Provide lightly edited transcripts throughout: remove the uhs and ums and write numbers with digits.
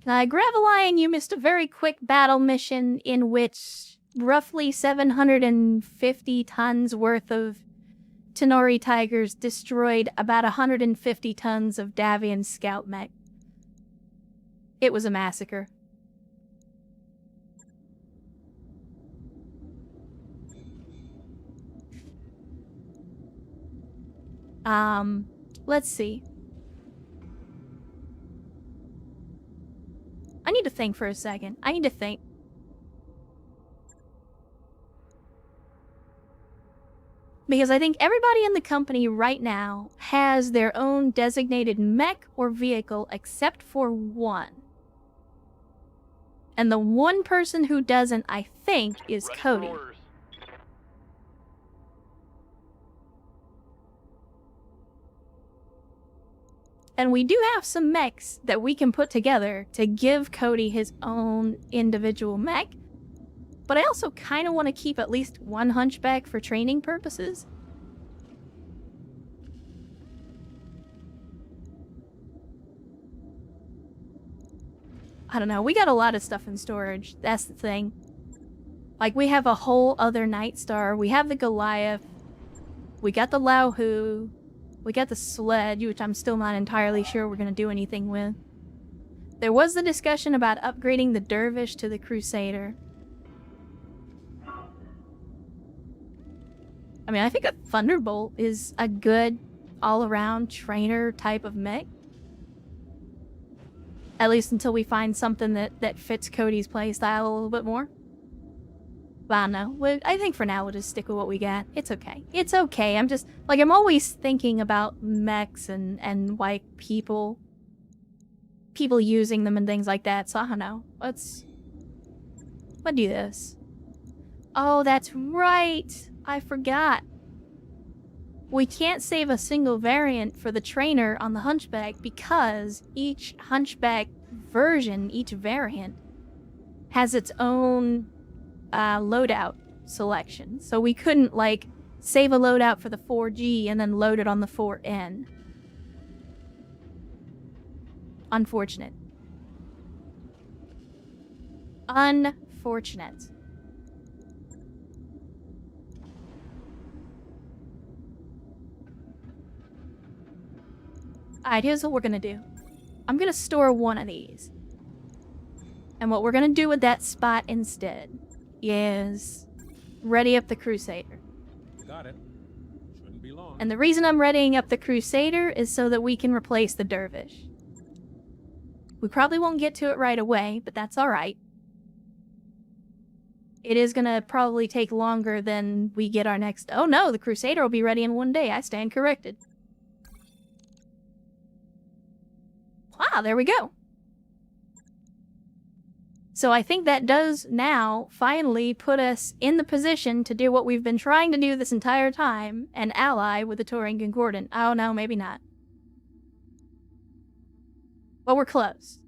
Graveline, you missed a very quick battle mission in which roughly 750 tons worth of Tenori Tigers destroyed about 150 tons of Davian scout mech. It was a massacre. Let's see. I need to think for a second. I need to think. Because I think everybody in the company right now has their own designated mech or vehicle except for one. And the one person who doesn't, I think, is Cody. And we do have some mechs that we can put together to give Cody his own individual mech. But I also kind of want to keep at least one hunchback for training purposes. I don't know, we got a lot of stuff in storage, that's the thing. Like, we have a whole other Night Star, we have the Goliath, we got the Lauhu, we got the Sledge, which I'm still not entirely sure we're going to do anything with. There was the discussion about upgrading the Dervish to the Crusader. I mean, I think a Thunderbolt is a good all-around trainer type of mech. At least until we find something that fits Cody's playstyle a little bit more. But I don't know. I think for now we'll just stick with what we got. It's okay. It's okay. I'm just, like, I'm always thinking about mechs and like, people using them and things like that. So I don't know. Let's do this. Oh, that's right. I forgot. We can't save a single variant for the trainer on the Hunchback because each Hunchback version, each variant, has its own loadout selection. So we couldn't, like, save a loadout for the 4G and then load it on the 4N. Unfortunate. Unfortunate. Alright, here's what we're gonna do. I'm gonna store one of these. And what we're gonna do with that spot instead is ready up the Crusader. Got it. Shouldn't be long. And the reason I'm readying up the Crusader is so that we can replace the Dervish. We probably won't get to it right away, but that's alright. It is gonna probably take longer than we get our next... Oh no, the Crusader will be ready in one day. I stand corrected. Wow, there we go. So I think that does now finally put us in the position to do what we've been trying to do this entire time, and ally with the Taurian Concordant. Oh no, maybe not. But we're close.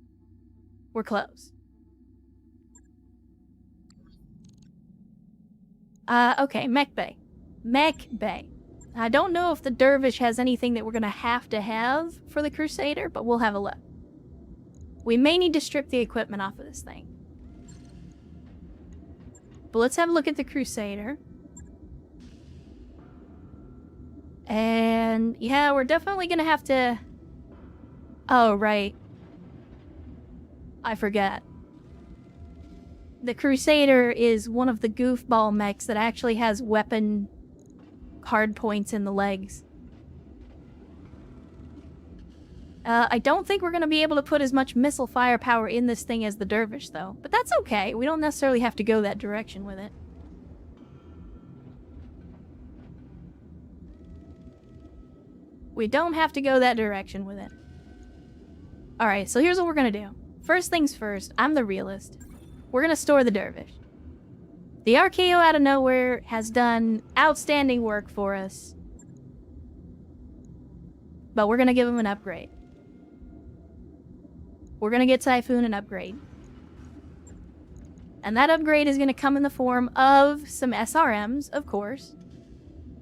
We're close. Okay, Mech Bay. Mech Bay. I don't know if the Dervish has anything that we're gonna have for the Crusader, but we'll have a look. We may need to strip the equipment off of this thing. But let's have a look at the Crusader. And yeah, we're definitely gonna have to... Oh, right. I forgot. The Crusader is one of the goofball mechs that actually has weapon hard points in the legs. I don't think we're going to be able to put as much missile firepower in this thing as the Dervish, though. But that's okay. We don't necessarily have to go that direction with it. We don't have to go that direction with it. Alright, so here's what we're going to do. First things first, I'm the realist. We're going to store the Dervish. The RKO out of nowhere has done outstanding work for us. But we're going to give him an upgrade. We're going to get Typhoon an upgrade. And that upgrade is going to come in the form of some SRMs, of course.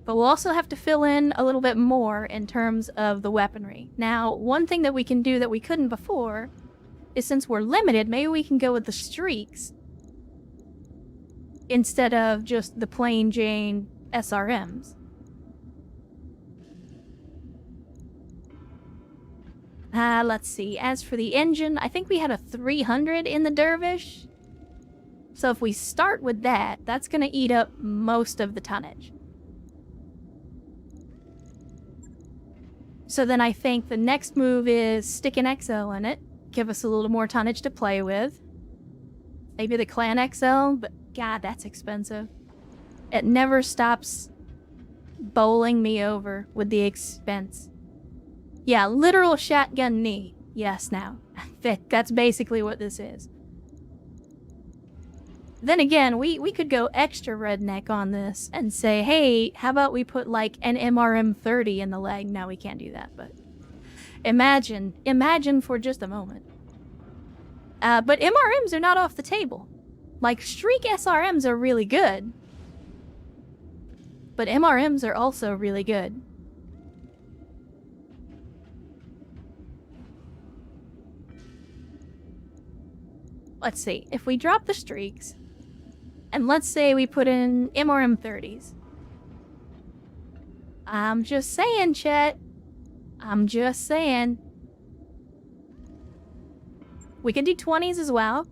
But we'll also have to fill in a little bit more in terms of the weaponry. Now, one thing that we can do that we couldn't before is since we're limited, maybe we can go with the streaks instead of just the plain Jane SRMs. Let's see. As for the engine, I think we had a 300 in the Dervish. So if we start with that, that's going to eat up most of the tonnage. So then I think the next move is stick an XL in it. Give us a little more tonnage to play with. Maybe the Clan XL, but God, that's expensive. It never stops bowling me over with the expense. Yeah, literal shotgun knee. Yes, now. That's basically what this is. Then again, we could go extra redneck on this and say, hey, how about we put like an MRM 30 in the leg? No, we can't do that, but imagine for just a moment. But MRMs are not off the table. Like, streak SRMs are really good, but MRMs are also really good. Let's see, if we drop the streaks, and let's say we put in MRM 30s. I'm just saying, chat. I'm just saying. We could do 20s as well.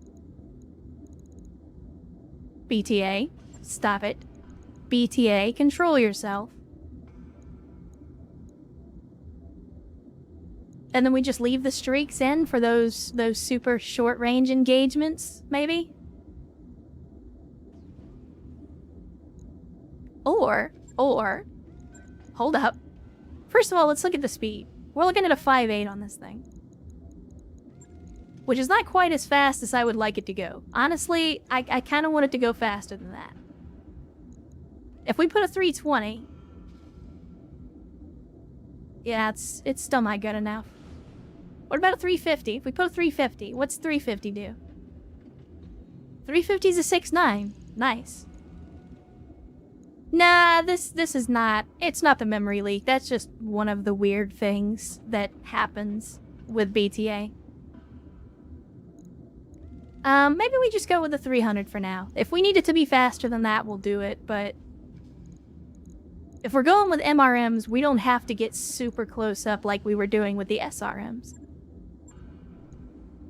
BTA, stop it. BTA, control yourself. And then we just leave the streaks in for those super short range engagements, maybe? Or, hold up. First of all, let's look at the speed. We're looking at a 5.8 on this thing, which is not quite as fast as I would like it to go. Honestly, I kind of want it to go faster than that. If we put a 320, yeah, it's still not good enough. What about a 350? If we put a 350, what's 350 do? 350 is a 6.9. Nice. Nah, this is not... It's not the memory leak. That's just one of the weird things that happens with BTA. Maybe we just go with the 300 for now. If we need it to be faster than that, we'll do it, but... If we're going with MRMs, we don't have to get super close up like we were doing with the SRMs.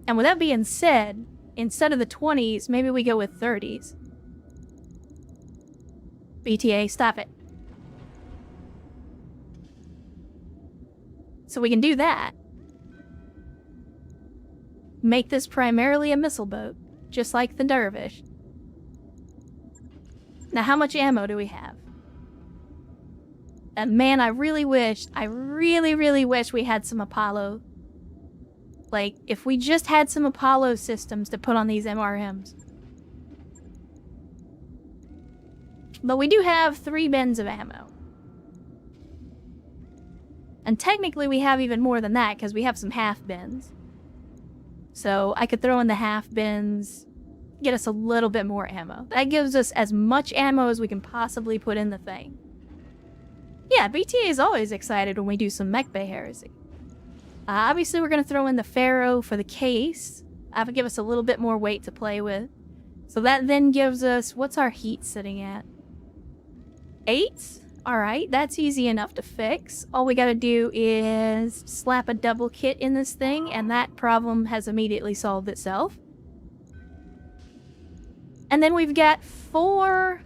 And with that being said, instead of the 20s, maybe we go with 30s. BTA, stop it. So we can do that. Make this primarily a missile boat, just like the Dervish. Now, how much ammo do we have? And man, I really wish we had some Apollo. Like, if we just had some Apollo systems to put on these MRMs. But we do have 3 bins of ammo. And technically we have even more than that, because we have some half bins. So I could throw in the half bins, get us a little bit more ammo. That gives us as much ammo as we can possibly put in the thing. Yeah, BTA is always excited when we do some Mech Bay Heresy. Obviously, we're going to throw in the Pharaoh for the case. That would give us a little bit more weight to play with. So that then gives us... What's our heat sitting at? 8? Alright, that's easy enough to fix. All we got to do is slap a double kit in this thing, and that problem has immediately solved itself. And then we've got 4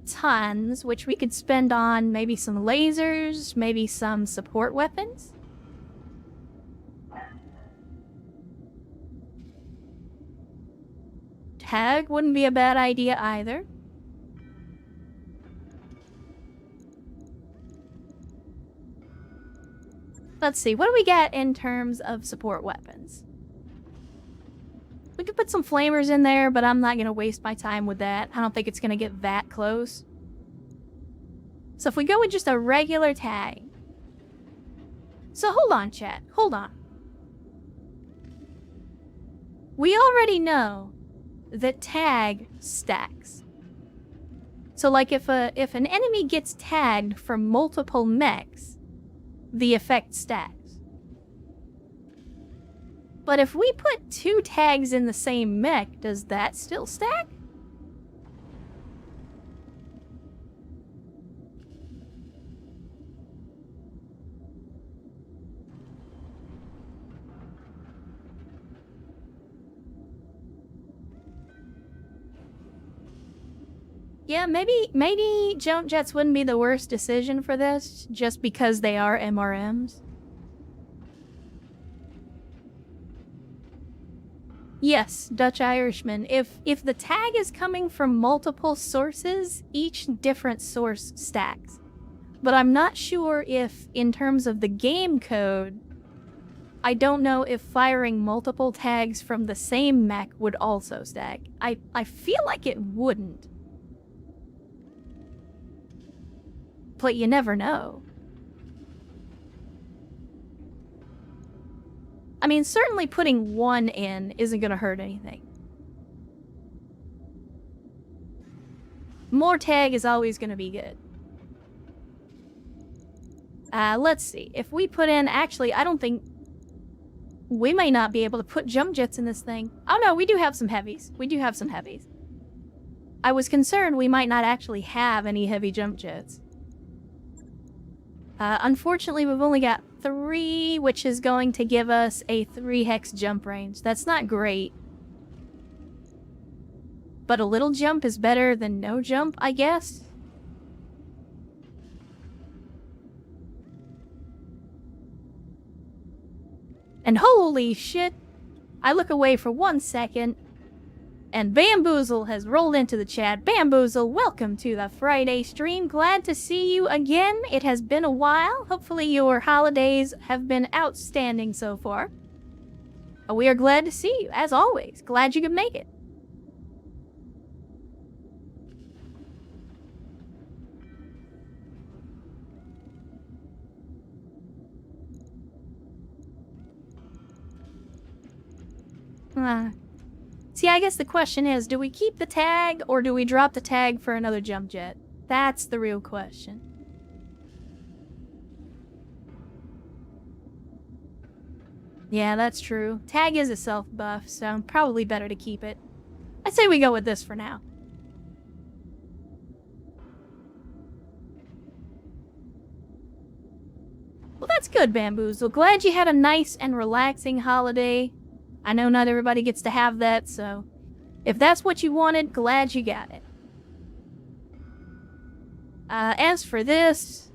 tons, which we could spend on maybe some lasers, maybe some support weapons. Tag wouldn't be a bad idea either. Let's see, what do we get in terms of support weapons? We could put some flamers in there, but I'm not going to waste my time with that. I don't think it's going to get that close. So if we go with just a regular tag. So hold on, chat. Hold on. We already know that tag stacks. So like if an enemy gets tagged from multiple mechs, the effect stacks. But if we put 2 tags in the same mech, does that still stack? Yeah, maybe jump jets wouldn't be the worst decision for this, just because they are MRMs. Yes, Dutch Irishman. If the tag is coming from multiple sources, each different source stacks. But I'm not sure if, in terms of the game code, I don't know if firing multiple tags from the same mech would also stack. I feel like it wouldn't. But you never know. I mean, certainly putting 1 in isn't gonna hurt anything. More tag is always gonna be good. Let's see. If we put in... Actually, I don't think... We may not be able to put jump jets in this thing. Oh no, we do have some heavies. We do have some heavies. I was concerned we might not actually have any heavy jump jets. Unfortunately, we've only got 3, which is going to give us a 3-hex jump range. That's not great. But a little jump is better than no jump, I guess. And holy shit! I look away for 1 second, and Bamboozle has rolled into the chat. Bamboozle, welcome to the Friday stream. Glad to see you again. It has been a while. Hopefully your holidays have been outstanding so far. We are glad to see you, as always. Glad you could make it. See, I guess the question is, do we keep the tag or do we drop the tag for another jump jet? That's the real question. Yeah, that's true. Tag is a self-buff, so probably better to keep it. I'd say we go with this for now. Well, that's good, Bamboozle. Glad you had a nice and relaxing holiday. I know not everybody gets to have that, so if that's what you wanted, glad you got it. As for this,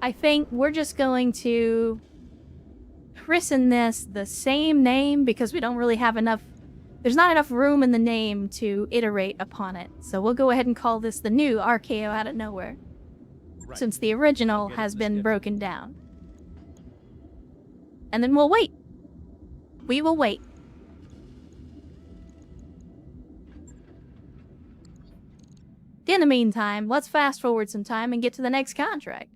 I think we're just going to christen this the same name because we don't really have enough... There's not enough room in the name to iterate upon it. So we'll go ahead and call this the new RKO Out of Nowhere, right, since the original has been broken down. And then we'll wait. We will wait. In the meantime, let's fast forward some time and get to the next contract.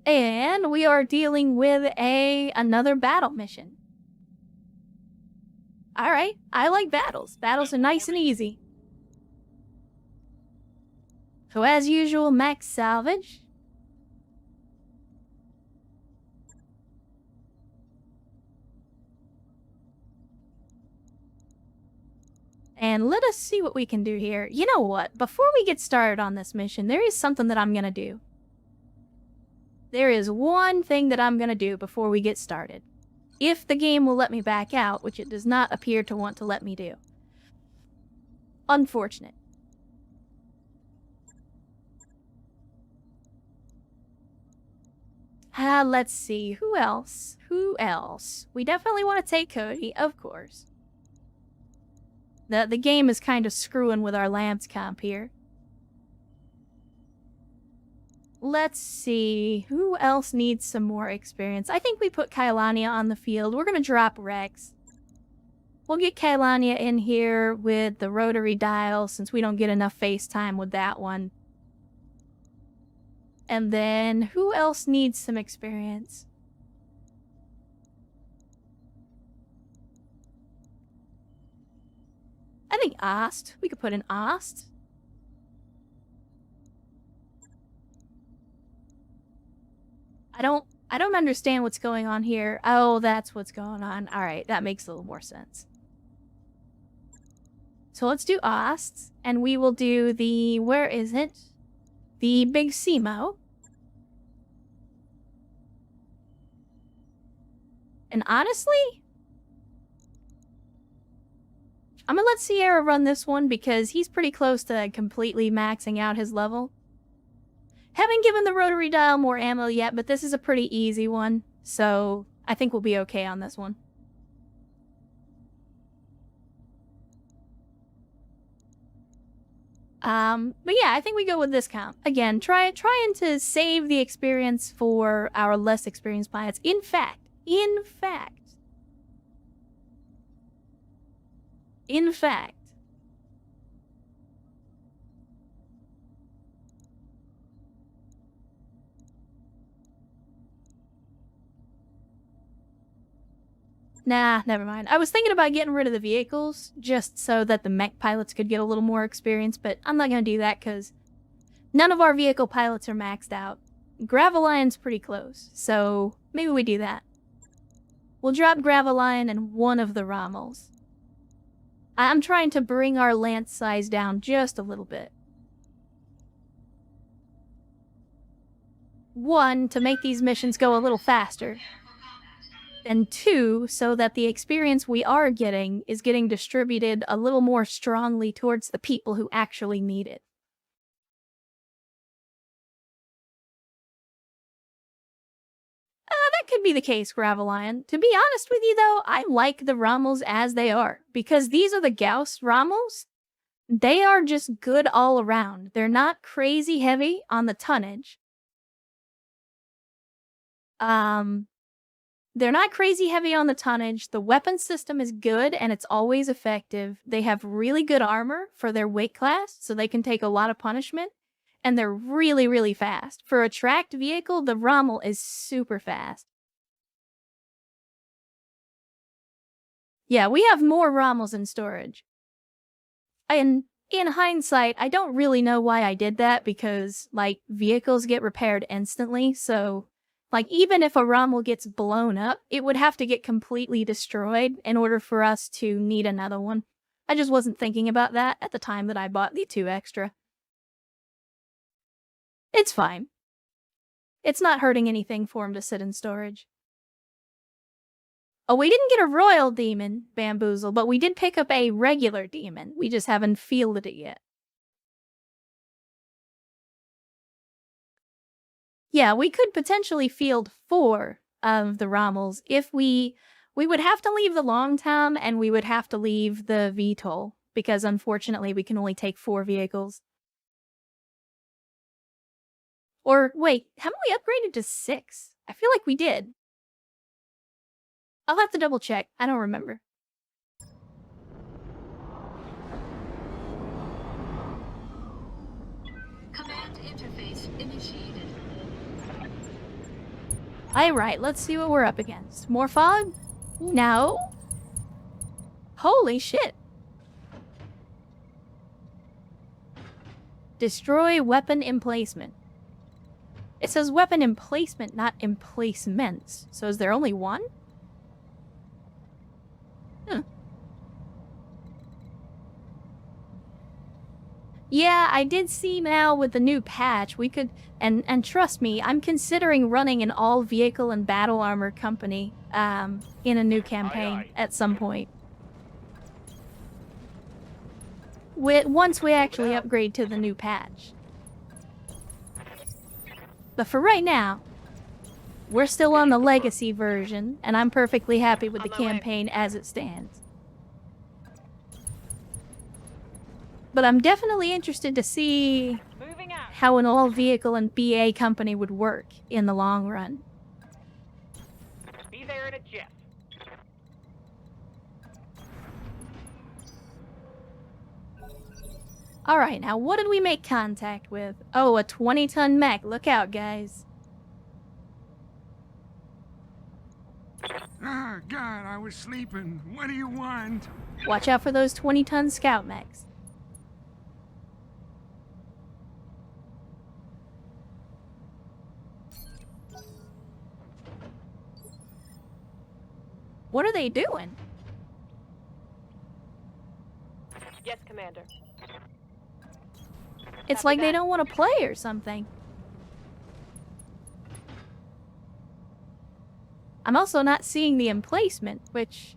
And we are dealing with another battle mission. Alright, I like battles. Battles are nice and easy. So as usual, max salvage. And let us see what we can do here. You know what? Before we get started on this mission, there is something that I'm gonna do. There is one thing that I'm gonna do before we get started. If the game will let me back out, which it does not appear to want to let me do. Unfortunate. Let's see. Who else? Who else? We definitely want to take Cody, of course. The game is kind of screwing with our lamps comp here. Let's see. Who else needs some more experience? I think we put Kailania on the field. We're going to drop Rex. We'll get Kailania in here with the rotary dial since we don't get enough face time with that one. And then, who else needs some experience? I think Ost. We could put in Ost. I don't understand what's going on here. Oh, that's what's going on. Alright, that makes a little more sense. So let's do Osts, and we will do the... where is it? The Big Simo. And honestly, I'm gonna let Sierra run this one because he's pretty close to completely maxing out his level. Haven't given the rotary dial more ammo yet, but this is a pretty easy one, so I think we'll be okay on this one. But yeah, I think we go with this count. Again, trying to save the experience for our less experienced pilots. In fact, nah, never mind. I was thinking about getting rid of the vehicles, just so that the mech pilots could get a little more experience, but I'm not gonna do that, because none of our vehicle pilots are maxed out. Gravelion's pretty close, so maybe we do that. We'll drop Gravelion and one of the Rommels. I'm trying to bring our lance size down just a little bit. One, to make these missions go a little faster. And two, so that the experience we are getting is getting distributed a little more strongly towards the people who actually need it. That could be the case, Gravelion. To be honest with you, though, I like the Rommels as they are, because these are the Gauss Rommels. They are just good all around. They're not crazy heavy on the tonnage. They're not crazy heavy on the tonnage. The weapon system is good and it's always effective. They have really good armor for their weight class, so they can take a lot of punishment. And they're really, really fast. For a tracked vehicle, the Rommel is super fast. Yeah, we have more Rommels in storage. And in hindsight, I don't really know why I did that, because, like, vehicles get repaired instantly, so... like, even if a Rommel gets blown up, it would have to get completely destroyed in order for us to need another one. I just wasn't thinking about that at the time that I bought the 2 extra. It's fine. It's not hurting anything for him to sit in storage. Oh, we didn't get a royal demon, Bamboozle, but we did pick up a regular demon. We just haven't fielded it yet. Yeah, we could potentially field 4 of the Rommels if we would have to leave the Longtown and we would have to leave the VTOL, because unfortunately we can only take 4 vehicles. Or, wait, haven't we upgraded to 6? I feel like we did. I'll have to double check. I don't remember. Command interface initiated. Alright, let's see what we're up against. More fog? No. Holy shit. Destroy weapon emplacement. It says weapon emplacement, not emplacements. So is there only one? Yeah, I did see now with the new patch, we could... And trust me, I'm considering running an all-vehicle and battle armor company in a new campaign at some point. Once we actually upgrade to the new patch. But for right now, we're still on the legacy version, and I'm perfectly happy with the campaign as it stands. But I'm definitely interested to see how an all-vehicle and BA company would work in the long run. Be there in a jiff. Alright, now what did we make contact with? Oh, a 20-ton mech. Look out, guys. Ah, God, I was sleeping. What do you want? Watch out for those 20-ton scout mechs. What are they doing? Yes, Commander. It's Copy like they that. don't want to play or something. I'm also not seeing the emplacement, which...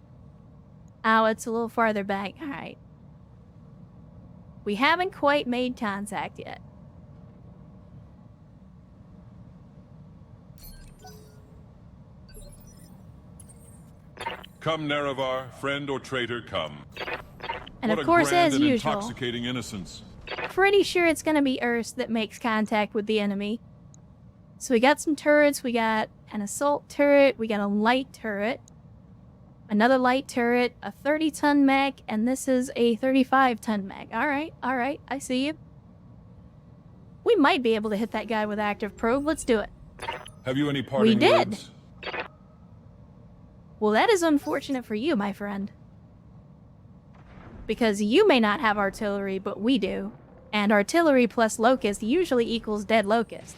Oh, it's a little farther back. Alright. We haven't quite made contact yet. Come, Nerevar, friend or traitor, come. And What of a course, grand as and usual, intoxicating innocence. pretty sure it's gonna be Urs that makes contact with the enemy. So we got some turrets, we got an assault turret, we got a light turret, another light turret, a 30-ton mech, and this is a 35-ton mech. Alright, I see you. We might be able to hit that guy with active probe. Let's do it. Have you any parting did. words? Well, that is unfortunate for you, my friend. Because you may not have artillery, but we do. And artillery plus locust usually equals dead locust.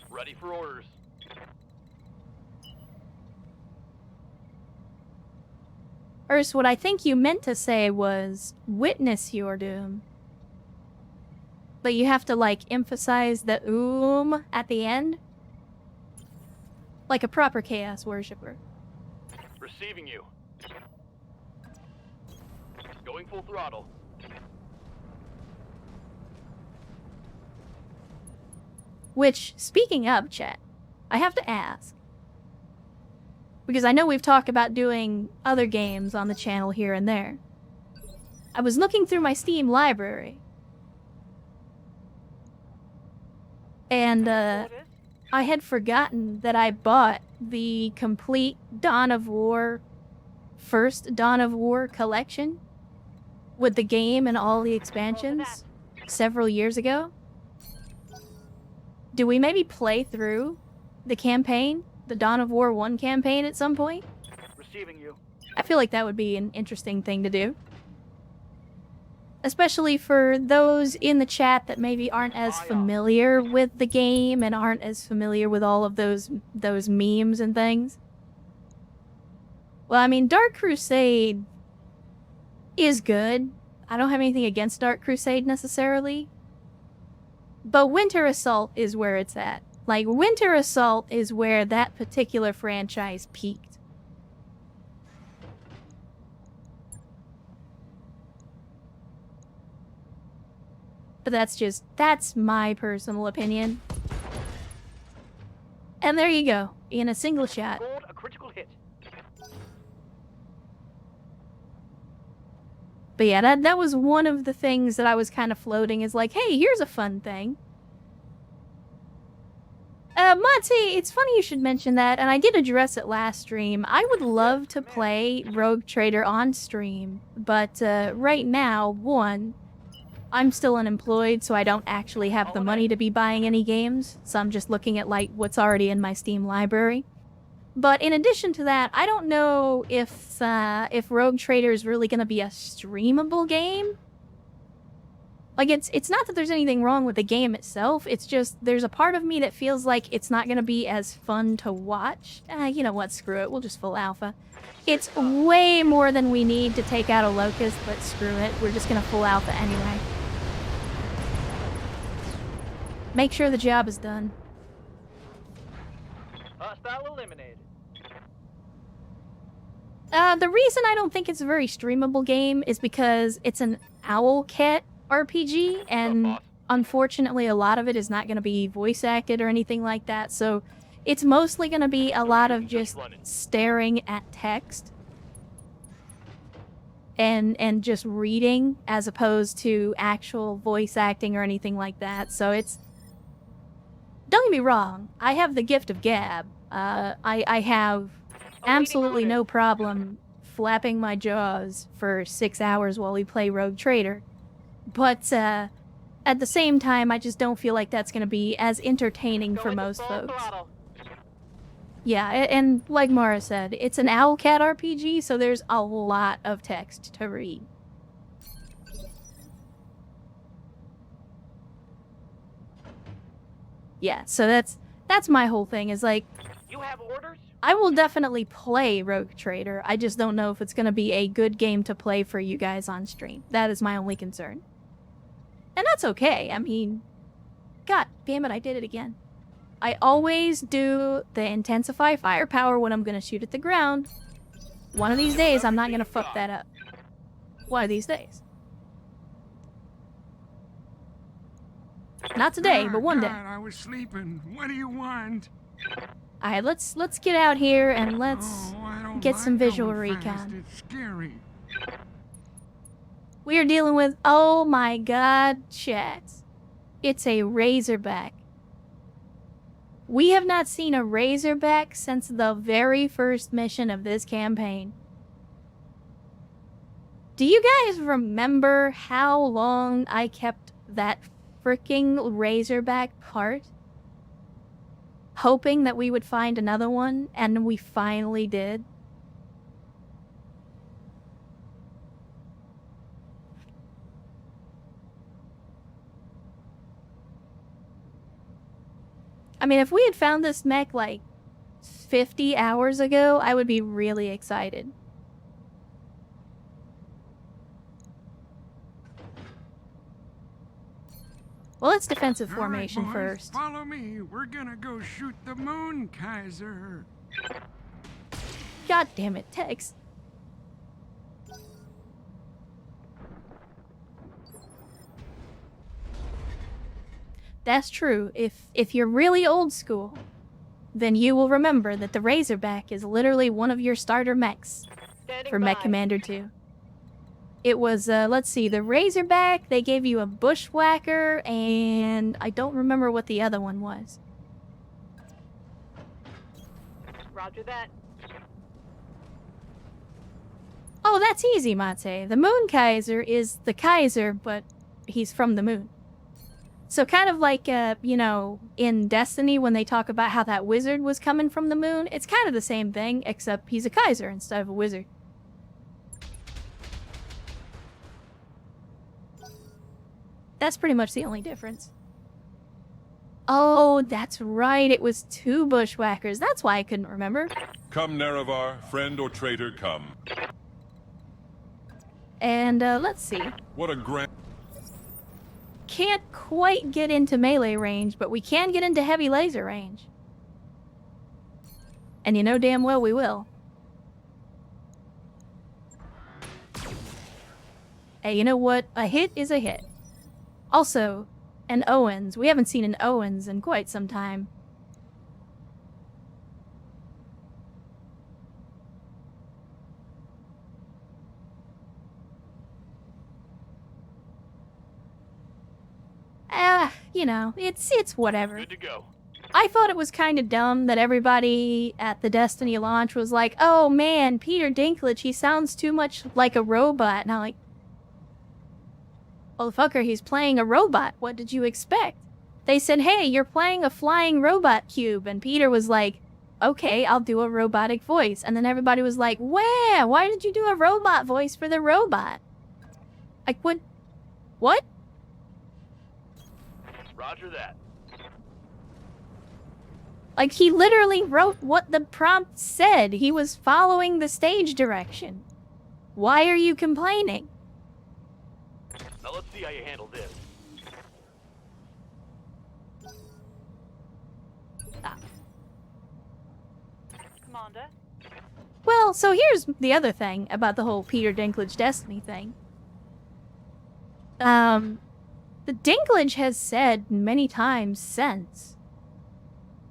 Ready for orders. Urs, what I think you meant to say was, witness your doom. But you have to, like, emphasize the at the end. Like a proper Chaos Worshipper. Receiving you. Going full throttle. Which, speaking of, chat, I have to ask. Because I know we've talked about doing other games on the channel here and there. I was looking through my Steam library. And, I had forgotten that I bought the complete first Dawn of War collection with the game and all the expansions several years ago. Do we maybe play through the campaign, the Dawn of War 1 campaign at some point? Receiving you. I feel like that would be an interesting thing to do. Especially for those in the chat that maybe aren't as familiar with the game and aren't as familiar with all of those memes and things. Well, I mean, Dark Crusade is good. I don't have anything against Dark Crusade necessarily. But Winter Assault is where it's at. Like, Winter Assault is where that particular franchise peaked. But that's my personal opinion. And there you go, in a single shot. Scored a critical hit. But yeah, that was one of the things that I was kind of floating is like, hey, here's a fun thing. Monty, it's funny you should mention that, and I did address it last stream. I would love to play Rogue Trader on stream, but right now, one, I'm still unemployed, so I don't actually have the money to be buying any games, so I'm just looking at like what's already in my Steam library. But in addition to that, I don't know if Rogue Trader is really going to be a streamable game. Like, it's not that there's anything wrong with the game itself, it's just there's a part of me that feels like it's not going to be as fun to watch. You know what, screw it, we'll just full alpha. It's way more than we need to take out a Locust, but screw it, we're just going to full alpha anyway. Make sure the job is done. Hostile eliminated. The reason I don't think it's a very streamable game is because it's an Owlcat RPG, and unfortunately a lot of it is not going to be voice acted or anything like that, so it's mostly going to be a lot of just staring at text and just reading as opposed to actual voice acting or anything like that. So it's, don't get me wrong, I have the gift of gab. I have absolutely no problem flapping my jaws for 6 hours while we play Rogue Trader. But at the same time, I just don't feel like that's going to be as entertaining for most folks. Yeah, and like Mara said, it's an Owlcat RPG, so there's a lot of text to read. Yeah, so that's my whole thing, is like, You have orders? I will definitely play Rogue Trader. I just don't know if it's gonna be a good game to play for you guys on stream. That is my only concern. And that's okay. I mean, god damn it, I did it again. I always do the intensify firepower when I'm gonna shoot at the ground. One of these days, I'm not gonna fuck that up. One of these days. Not today, but one day. God, I was sleeping. What do you want? Alright, let's get out here and let's Oh, I don't get like some visual going fast. recon. It's scary. We are dealing with, oh my god, chat. It's a Razorback. We have not seen a Razorback since the very first mission of this campaign. Do you guys remember how long I kept that freaking Razorback part? Hoping that we would find another one, and we finally did. I mean, if we had found this mech like 50 hours ago, I would be really excited. Well, it's defensive All formation right, boys, first. Follow me. We're gonna go shoot the moon, Kaiser. God damn it, Tex. That's true. If you're really old school, then you will remember that the Razorback is literally one of your starter mechs Standing for by. Mech Commander 2. It was, let's see, the Razorback, they gave you a Bushwhacker, and I don't remember what the other one was. Roger that. Oh, that's easy, Mate. The Moon Kaiser is the Kaiser, but he's from the moon. So kind of like, you know, in Destiny when they talk about how that wizard was coming from the moon, it's kind of the same thing, except he's a Kaiser instead of a wizard. That's pretty much the only difference. Oh, that's right, it was 2 Bushwhackers. That's why I couldn't remember. Come, Nerevar, friend or traitor, come. And, let's see. What a grand... Can't quite get into melee range, but we can get into heavy laser range. And you know damn well we will. Hey, you know what? A hit is a hit. Also, an Owens. We haven't seen an Owens in quite some time. You know, it's whatever. Good to go. I thought it was kind of dumb that everybody at the Destiny launch was like, oh man, Peter Dinklage, he sounds too much like a robot. And I'm like, well, fucker, he's playing a robot. What did you expect? They said, hey, you're playing a flying robot cube. And Peter was like, okay, I'll do a robotic voice. And then everybody was like, wow, why did you do a robot voice for the robot? Like, what? What? Roger that. Like, he literally wrote what the prompt said. He was following the stage direction. Why are you complaining? Now let's see how you handle this. Ah. Commander. Well, so here's the other thing about the whole Peter Dinklage Destiny thing. The Dinklage has said many times since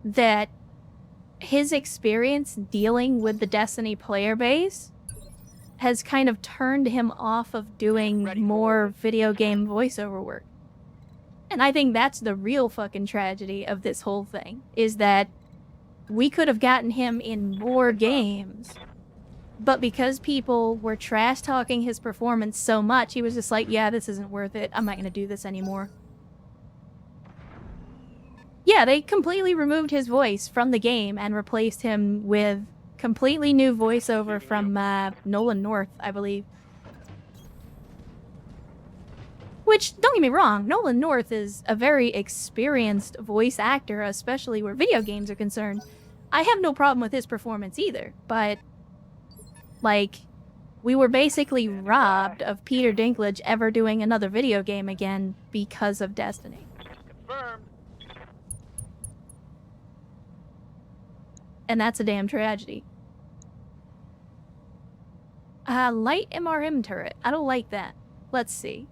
that his experience dealing with the Destiny player base has kind of turned him off of doing more video game voiceover work. And I think that's the real fucking tragedy of this whole thing, is that we could have gotten him in more games, but because people were trash-talking his performance so much, he was just like, yeah, this isn't worth it. I'm not going to do this anymore. Yeah, they completely removed his voice from the game and replaced him with completely new voiceover from Nolan North, I believe. Which, don't get me wrong, Nolan North is a very experienced voice actor, especially where video games are concerned. I have no problem with his performance either, but, like, we were basically robbed of Peter Dinklage ever doing another video game again because of Destiny. Confirmed. And that's a damn tragedy. Light MRM turret. I don't like that. Let's see.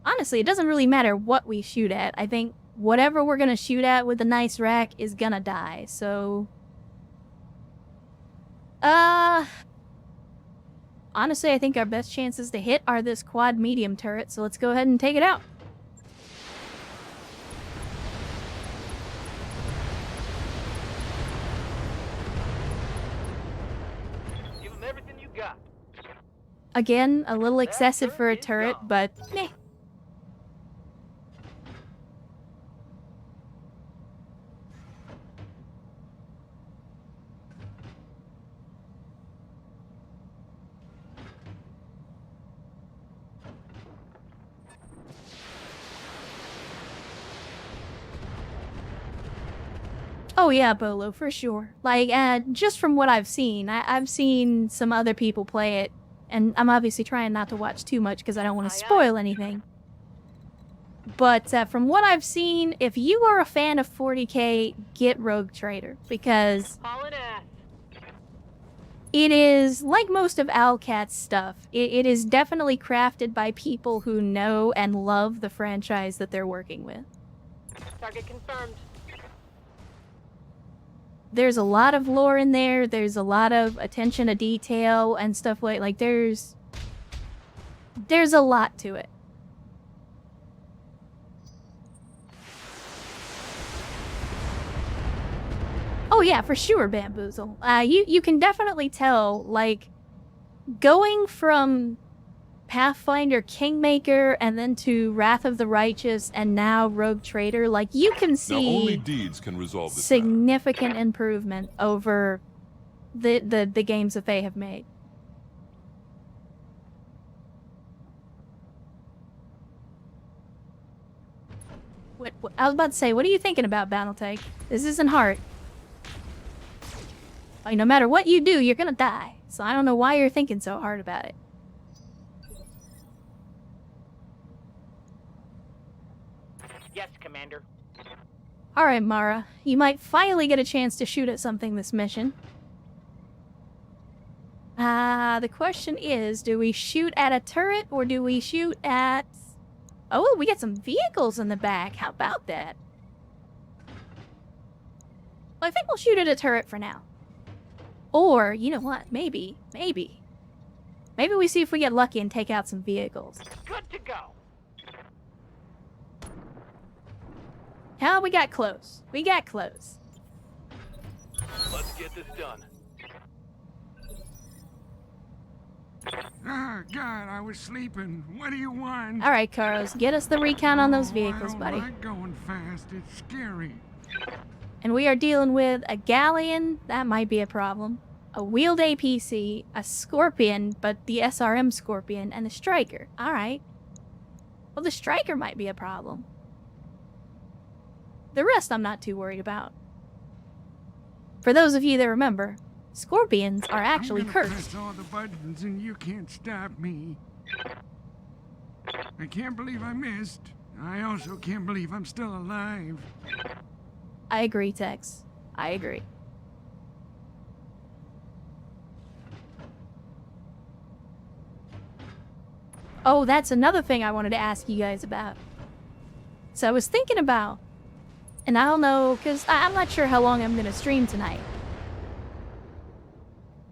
Honestly, it doesn't really matter what we shoot at. I think whatever we're gonna shoot at with a nice rack is gonna die, so... Honestly, I think our best chances to hit are this quad medium turret, so let's go ahead and take it out. Give them everything you got. Again, a little excessive for a turret, but meh. Oh yeah, Bolo, for sure. Like, just from what I've seen, I've seen some other people play it, and I'm obviously trying not to watch too much because I don't want to spoil anything. But from what I've seen, if you are a fan of 40k, get Rogue Trader, because Hauling ass. it is, like most of Owlcat's stuff, it is definitely crafted by people who know and love the franchise that they're working with. Target confirmed. There's a lot of lore in there, there's a lot of attention to detail and stuff like there's a lot to it. Oh yeah, for sure, Bamboozle. You can definitely tell, like, going from Pathfinder Kingmaker and then to Wrath of the Righteous and now Rogue Trader, like, you can Now see only deeds can resolve this significant improvement over the games that they have made. What, I was about to say, what are you thinking about, BattleTech? This isn't hard. Like, no matter what you do, you're gonna die. So I don't know why you're thinking so hard about it. Yes, Commander. Alright, Mara. You might finally get a chance to shoot at something this mission. The question is, do we shoot at a turret or do we shoot at... Oh, we got some vehicles in the back. How about that? Well, I think we'll shoot at a turret for now. Or, you know what? Maybe we see if we get lucky and take out some vehicles. Good to go. Hell, we got close. We got close. Let's get this done. Ah, God, I was sleeping. What do you want? Alright, Carlos, get us the recon on those vehicles, I buddy. don't like going fast. It's scary. And we are dealing with a galleon, that might be a problem, a wheeled APC, a Scorpion, but the SRM Scorpion, and a Striker. Alright. Well, the Striker might be a problem. The rest I'm not too worried about. For those of you that remember, Scorpions are actually I'm gonna cursed. press all the buttons and you can't stop me. I can't believe I missed. I also can't believe I'm still alive. I agree, Tex. I agree. Oh, that's another thing I wanted to ask you guys about. So I was thinking about, and I don't know, because I'm not sure how long I'm going to stream tonight.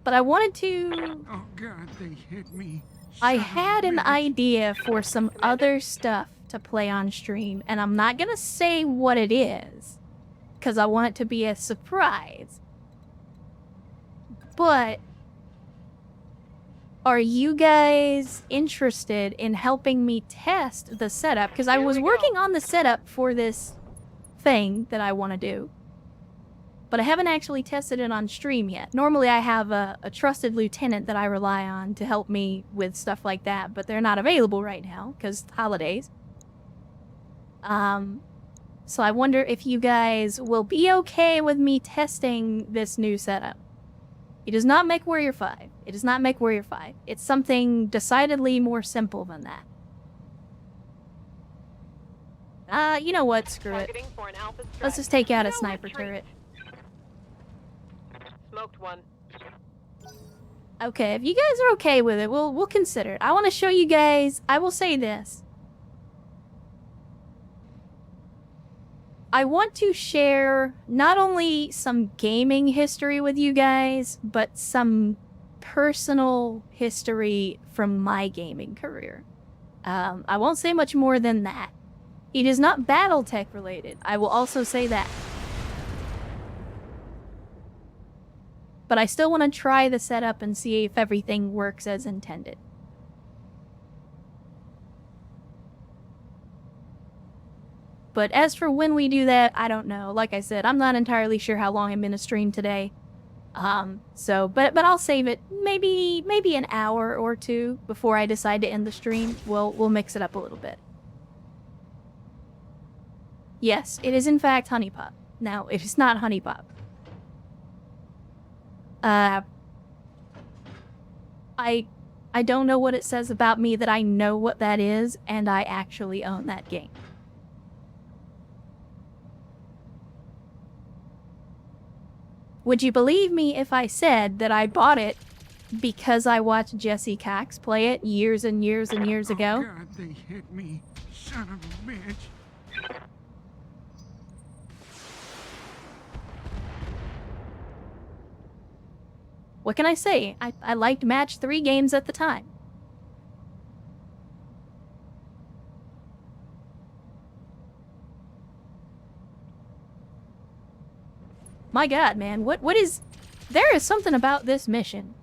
But I wanted to... Oh God, they hit me. I Son of a had an bitch. idea for some other stuff to play on stream, and I'm not going to say what it is, because I want it to be a surprise. But are you guys interested in helping me test the setup? Because I was working on the setup for this thing that I want to do. but I haven't actually tested it on stream yet. Normally I have a trusted lieutenant that I rely on to help me with stuff like that, but they're not available right now because holidays. So I wonder if you guys will be okay with me testing this new setup. It does not make Warrior 5. It does not make Warrior 5. It's something decidedly more simple than that. You know what? Screw it. Targeting for an alpha strike. Let's just take out a No sniper retreat. turret. Smoked one. Okay, if you guys are okay with it, we'll consider it. I want to show you guys. I will say this. I want to share not only some gaming history with you guys, but some personal history from my gaming career. I won't say much more than that. It is not BattleTech related. I will also say that. But I still want to try the setup and see if everything works as intended. But as for when we do that, I don't know. Like I said, I'm not entirely sure how long I'm gonna stream today. But I'll save it maybe an hour or two before I decide to end the stream. We'll mix it up a little bit. Yes, it is in fact Honey Pop. Now, it is not Honey Pop. I don't know what it says about me that I know what that is, and I actually own that game. Would you believe me if I said that I bought it because I watched Jesse Cox play it years and years and years ago? Oh God, they hit me. Son of a bitch. What can I say? I liked match 3 games at the time. My god, man, what is... There is something about this mission.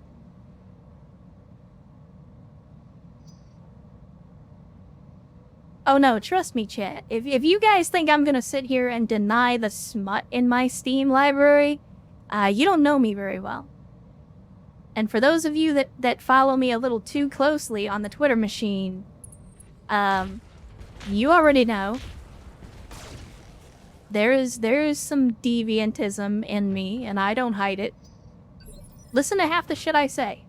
Oh no, trust me, chat. If you guys think I'm gonna sit here and deny the smut in my Steam library, you don't know me very well. And for those of you that follow me a little too closely on the Twitter machine, you already know. There is some deviantism in me, and I don't hide it. Listen to half the shit I say.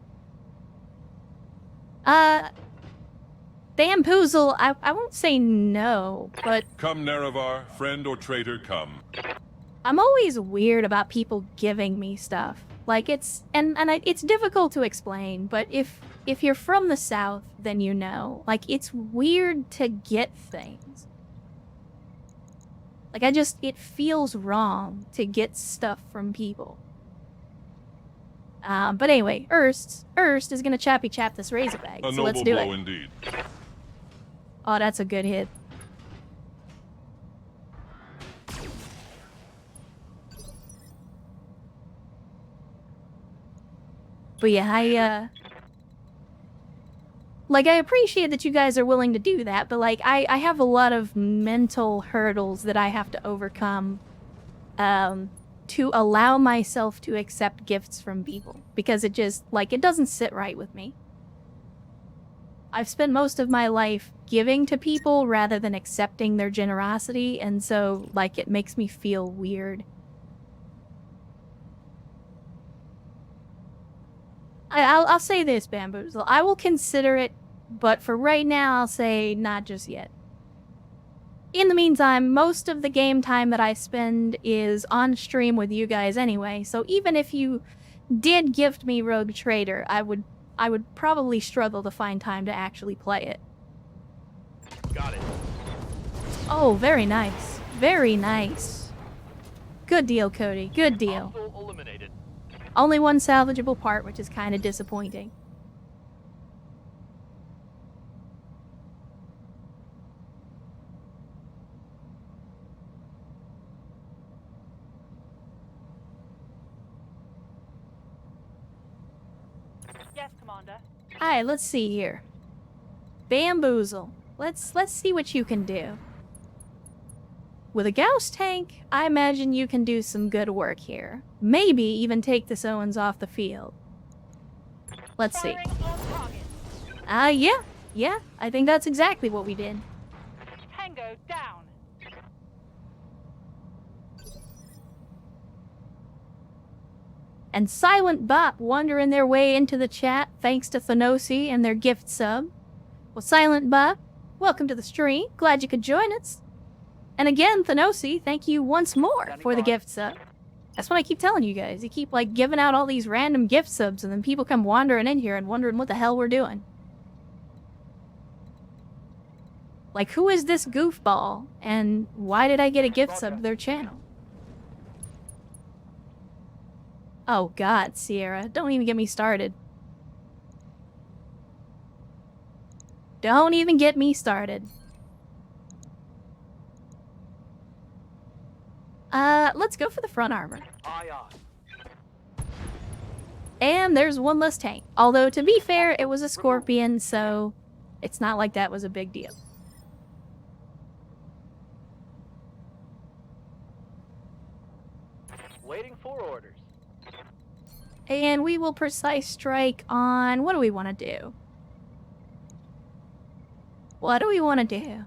Bamboozle, I won't say no, but... Come, Nerevar, friend or traitor, come. I'm always weird about people giving me stuff. Like, it's... it's difficult to explain, but if you're from the South, then you know. Like, it's weird to get things. Like, it feels wrong to get stuff from people. But anyway, Erst is gonna chappy chap this Razorbag, so let's do it. A noble blow indeed. Oh, that's a good hit. But yeah, like, I appreciate that you guys are willing to do that, but, like, I have a lot of mental hurdles that I have to overcome, to allow myself to accept gifts from people. Because it just, like, it doesn't sit right with me. I've spent most of my life giving to people rather than accepting their generosity, and so, like, it makes me feel weird. I'll say this, Bamboozle. I will consider it, but for right now, I'll say not just yet. In the meantime, most of the game time that I spend is on stream with you guys anyway, so even if you did gift me Rogue Trader, I would probably struggle to find time to actually play it. Got it. Oh, very nice. Very nice. Good deal, Cody. Good deal. Hostile eliminated. Only one salvageable part, which is kind of disappointing. Yes, Commander. Alright, let's see here. Bamboozle. Let's see what you can do. With a Gauss tank, I imagine you can do some good work here. Maybe even take this Owens off the field. Let's see. Firing on target. Yeah, I think that's exactly what we did. Tango down. And Silent Bop wandering their way into the chat thanks to Thanosi and their gift sub. Well, Silent Bop, welcome to the stream. Glad you could join us. And again, Thanosi, thank you once more for the gift sub. That's what I keep telling you guys. You keep, like, giving out all these random gift subs, and then people come wandering in here and wondering what the hell we're doing. Like, who is this goofball? And why did I get a gift sub to their channel? Oh god, Sierra, don't even get me started. Don't even get me started. Let's go for the front armor. Aye, aye. And there's one less tank. Although, to be fair, it was a Scorpion, so it's not like that was a big deal. Waiting for orders. And we will precise strike on... what do we want to do? What do we want to do?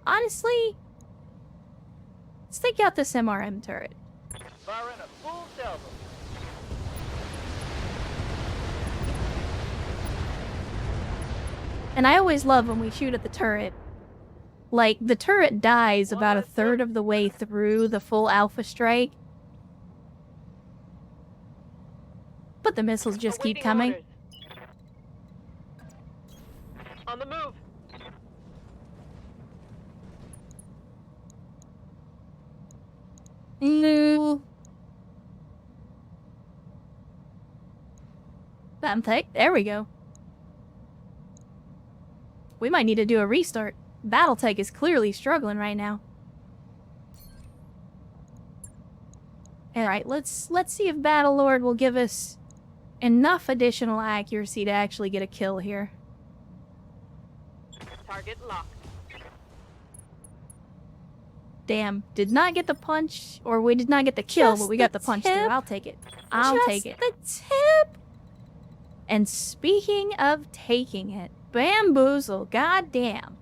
Honestly, let's take out this MRM turret. Firing a full salvo. And I always love when we shoot at the turret. Like, the turret dies about a third of the way through the full alpha strike. But the missiles just keep Awaiting coming. orders. On the move. No. BATTLETECH, there we go. We might need to do a restart. BATTLETECH is clearly struggling right now. Alright, let's see if Battlelord will give us enough additional accuracy to actually get a kill here. Target locked. Damn, did not get the punch, or we did not get the kill, Just but we got the the punch too. tip. I'll take it. I'll take it. The tip. And speaking of taking it, Bamboozle, goddamn,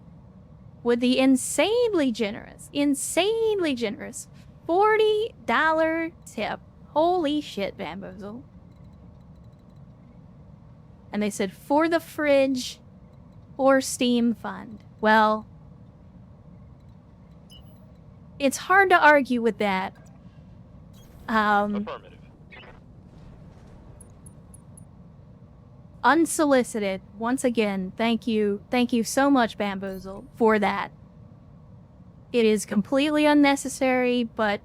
with the insanely generous $40 tip. Holy shit, Bamboozle. And they said, for the fridge or Steam Fund. Well, it's hard to argue with that. Affirmative. Unsolicited, once again, thank you so much, Bamboozle, for that. It is completely unnecessary, but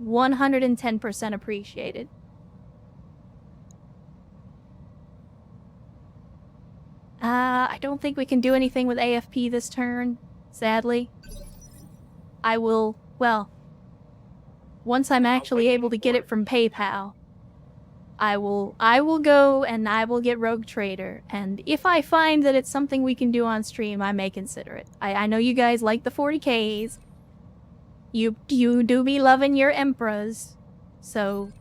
110% appreciated. I don't think we can do anything with AFP this turn, sadly. I will, well, once I'm actually able to get it from PayPal, I will go and I will get Rogue Trader, and if I find that it's something we can do on stream, I may consider it. I know you guys like the 40Ks. You do be loving your Emperors, so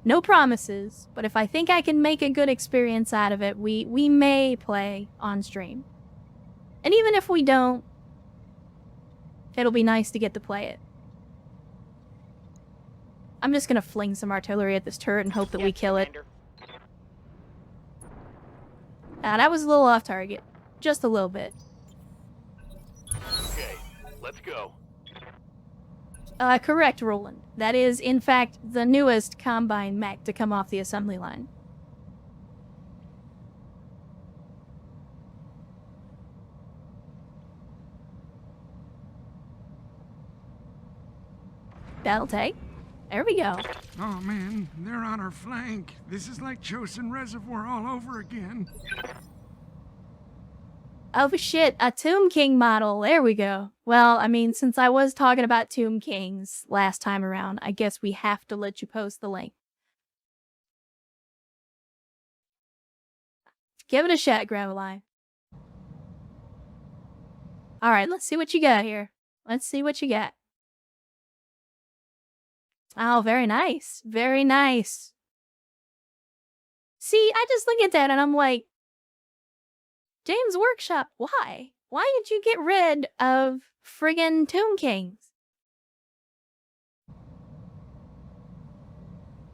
no promises, but if I think I can make a good experience out of it, we may play on stream. And even if we don't, it'll be nice to get to play it. I'm just gonna fling some artillery at this turret and hope that we kill it. That was a little off target. Just a little bit. Okay, let's go. Correct, Roland. That is, in fact, the newest Combine mech to come off the assembly line. BATTLETECH. There we go. Oh man, they're on our flank. This is like Chosin Reservoir all over again. Oh shit, a Tomb King model. There we go. Well, I mean, since I was talking about Tomb Kings last time around, I guess we have to let you post the link. Give it a shot, Graveleye. Alright, let's see what you got here. Let's see what you got. Oh, very nice. Very nice. See, I just look at that and I'm like, James Workshop, why? Why did you get rid of friggin' Tomb Kings?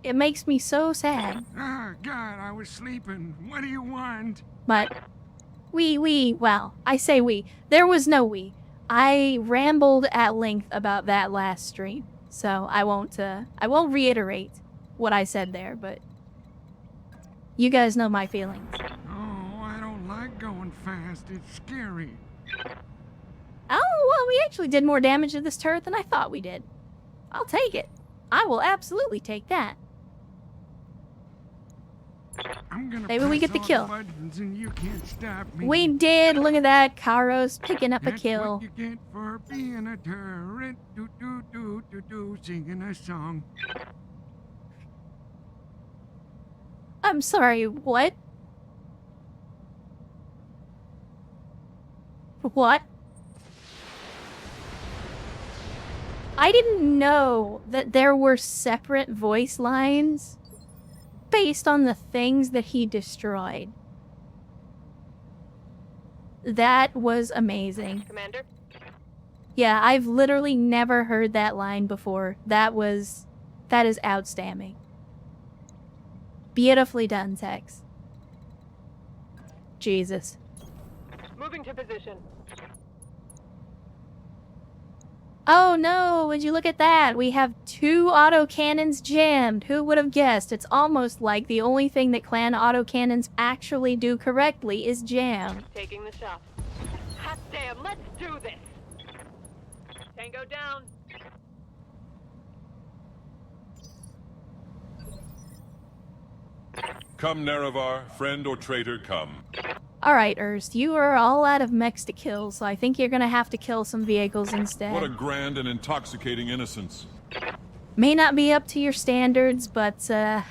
It makes me so sad. Ah, God, I was sleeping. What do you want? But well, I say we. There was no we. I rambled at length about that last stream, so I won't reiterate what I said there, but you guys know my feelings. Oh, I don't like going fast. It's scary. Oh, well, we actually did more damage to this turret than I thought we did. I'll take it. I will absolutely take that. I'm gonna Maybe we press get the all kill. buttons and you can't stop me. We did. Look at that. Karo's picking up a That's kill. what you get for being a turret. Do do do do do, singing a song. I'm sorry, what? What? I didn't know that there were separate voice lines based on the things that he destroyed. That was amazing. Commander? Yeah, I've literally never heard that line before. That is outstanding. Beautifully done, Tex. Jesus. Moving to position. Oh no, would you look at that? We have 2 autocannons jammed. Who would have guessed? It's almost like the only thing that clan autocannons actually do correctly is jam. Taking the shot. Hot damn, let's do this! Tango down. Come, Nerevar, friend or traitor, come. Alright, Erst, you are all out of mechs to kill, so I think you're gonna have to kill some vehicles instead. What a grand and intoxicating innocence. May not be up to your standards, but, a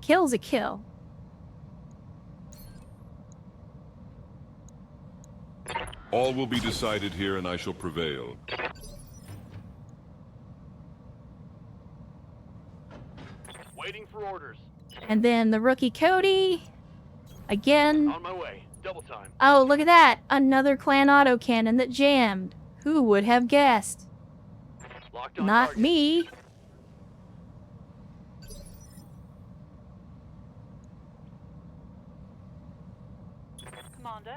kill's a kill. All will be decided here, and I shall prevail. Waiting for orders. And then the rookie Cody. Again. On my way. Double time. Oh, look at that! Another clan autocannon that jammed. Who would have guessed? Locked on Not target. me. Commander.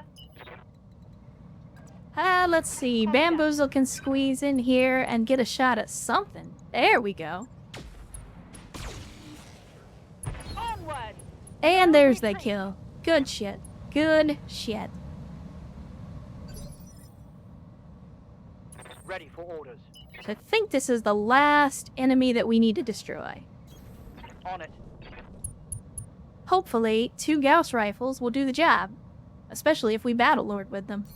Let's see. Bamboozle can squeeze in here and get a shot at something. There we go. Onward. And there's that kill. Good shit. Good shit. Ready for orders. So I think this is the last enemy that we need to destroy. On it. Hopefully, 2 Gauss rifles will do the job. Especially if we battle lord with them.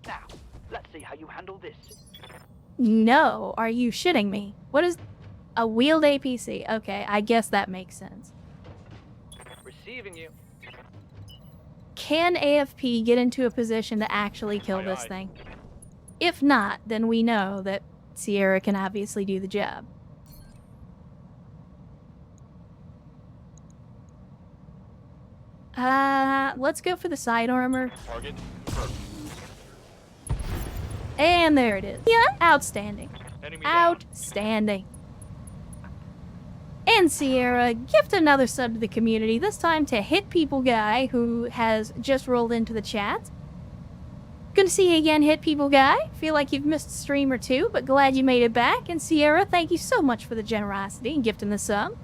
Now, let's see how you handle this. No, are you shitting me? What is a wheeled APC? Okay, I guess that makes sense. Receiving you. Can AFP get into a position to actually kill Aye, this aye. thing? If not, then we know that Sierra can obviously do the job. Let's go for the side armor. Target confirmed. And there it is. Yeah, outstanding. Enemy down. Outstanding. And Sierra, gift another sub to the community, this time to Hit People Guy, who has just rolled into the chat. Good to see you again, Hit People Guy. Feel like you've missed a stream or 2, but glad you made it back. And Sierra, thank you so much for the generosity in gifting the sub.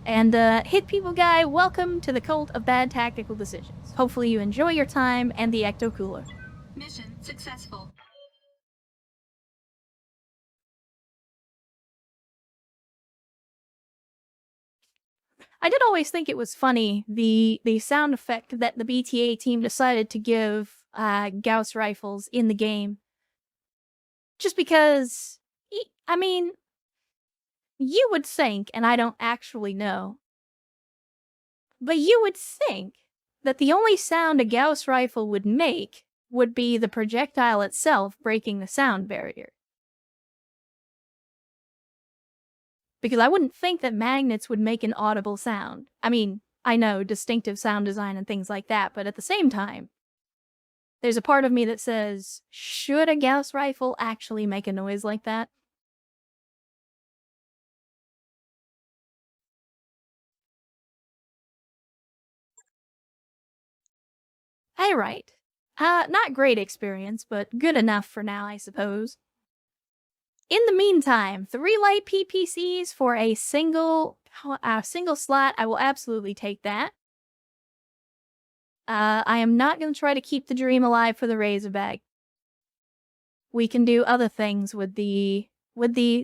And Hit People Guy, welcome to the cult of bad tactical decisions. Hopefully you enjoy your time and the Ecto Cooler. Mission successful. I did always think it was funny, the sound effect that the BTA team decided to give Gauss rifles in the game. Just because, I mean, you would think, and I don't actually know, But you would think that the only sound a Gauss rifle would make would be the projectile itself breaking the sound barrier. Because I wouldn't think that magnets would make an audible sound. I mean, I know, distinctive sound design and things like that, but at the same time, there's a part of me that says, should a Gauss rifle actually make a noise like that? Alright. Not great experience, but good enough for now, I suppose. In the meantime, 3 light PPCs for a single slot. I will absolutely take that. I am not going to try to keep the dream alive for the Razorback. We can do other things with the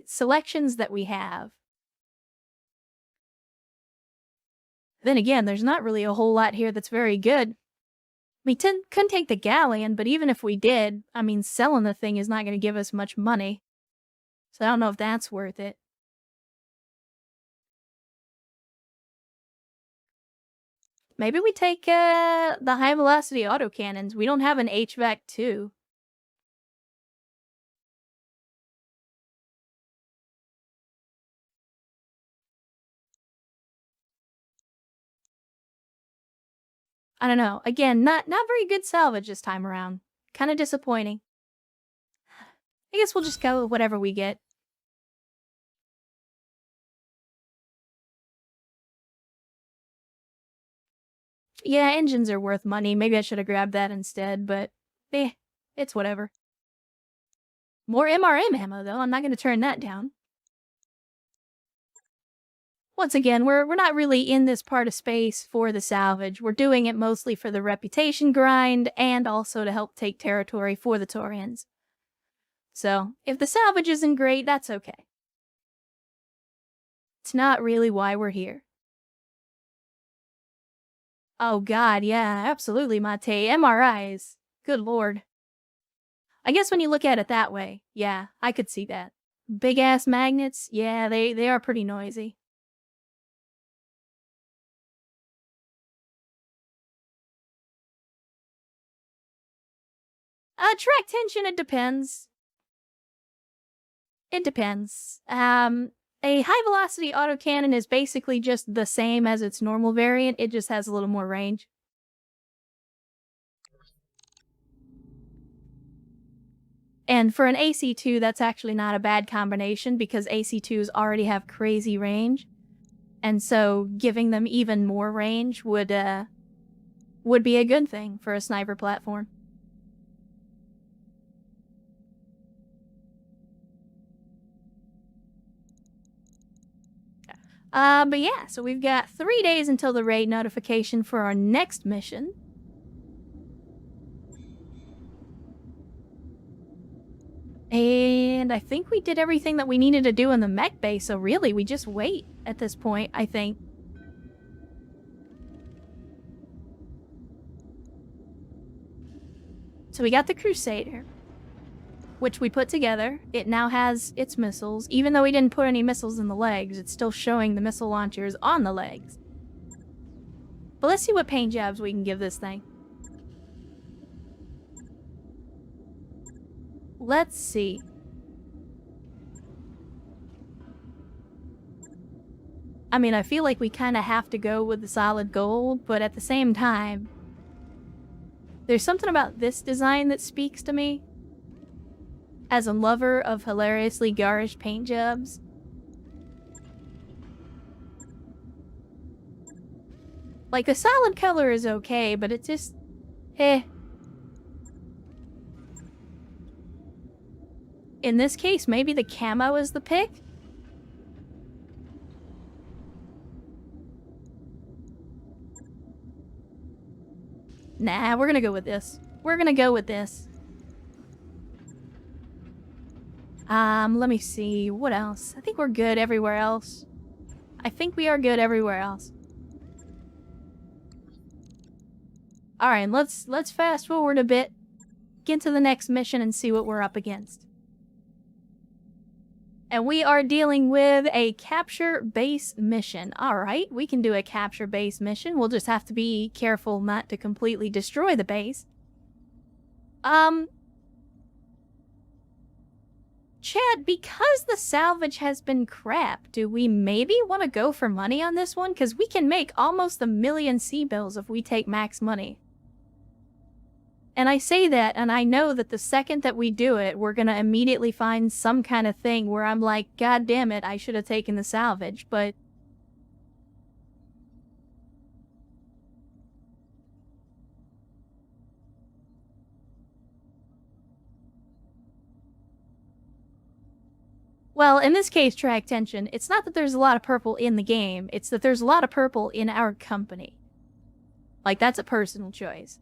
selections that we have. Then again, there's not really a whole lot here that's very good. We couldn't take the Galleon, but even if we did, I mean, selling the thing is not going to give us much money. So I don't know if that's worth it. Maybe we take the high-velocity autocannons. We don't have an HVAC 2. I don't know. Again, not very good salvage this time around. Kind of disappointing. I guess we'll just go with whatever we get. Yeah, engines are worth money. Maybe I should have grabbed that instead, but it's whatever. More MRM ammo, though. I'm not going to turn that down. Once again, we're not really in this part of space for the salvage. We're doing it mostly for the reputation grind and also to help take territory for the Taurians. So, if the salvage isn't great, that's okay. It's not really why we're here. Oh god, yeah, absolutely, Mate. MRIs. Good lord. I guess when you look at it that way, yeah, I could see that. Big-ass magnets, yeah, they are pretty noisy. Track tension, it depends. It depends. A high-velocity autocannon is basically just the same as its normal variant, it just has a little more range. And for an AC2, that's actually not a bad combination because AC2s already have crazy range. And so giving them even more range would be a good thing for a sniper platform. But yeah, so we've got 3 days until the raid notification for our next mission. And I think we did everything that we needed to do in the mech base, so really, we just wait at this point, I think. So we got the Crusader, which we put together. It now has its missiles. Even though we didn't put any missiles in the legs, it's still showing the missile launchers on the legs. But let's see what paint jobs we can give this thing. Let's see. I mean, I feel like we kind of have to go with the solid gold, but at the same time, there's something about this design that speaks to me. As a lover of hilariously garish paint jobs. Like, the solid color is okay, but it just... In this case, maybe the camo is the pick? Nah, we're gonna go with this. We're gonna go with this. Let me see. What else? I think we're good everywhere else. I think we are good everywhere else. Alright, let's fast forward a bit. Get to the next mission and see what we're up against. And we are dealing with a capture base mission. Alright, we can do a capture base mission. We'll just have to be careful not to completely destroy the base. Chad, because the salvage has been crap, do we maybe want to go for money on this one? Because we can make almost 1 million C-bills if we take max money. And I say that, and I know that the second that we do it, we're gonna immediately find some kind of thing where I'm like, God damn it, I should have taken the salvage, but... Well, in this case, track tension, it's not that there's a lot of purple in the game, it's that there's a lot of purple in our company. Like, that's a personal choice.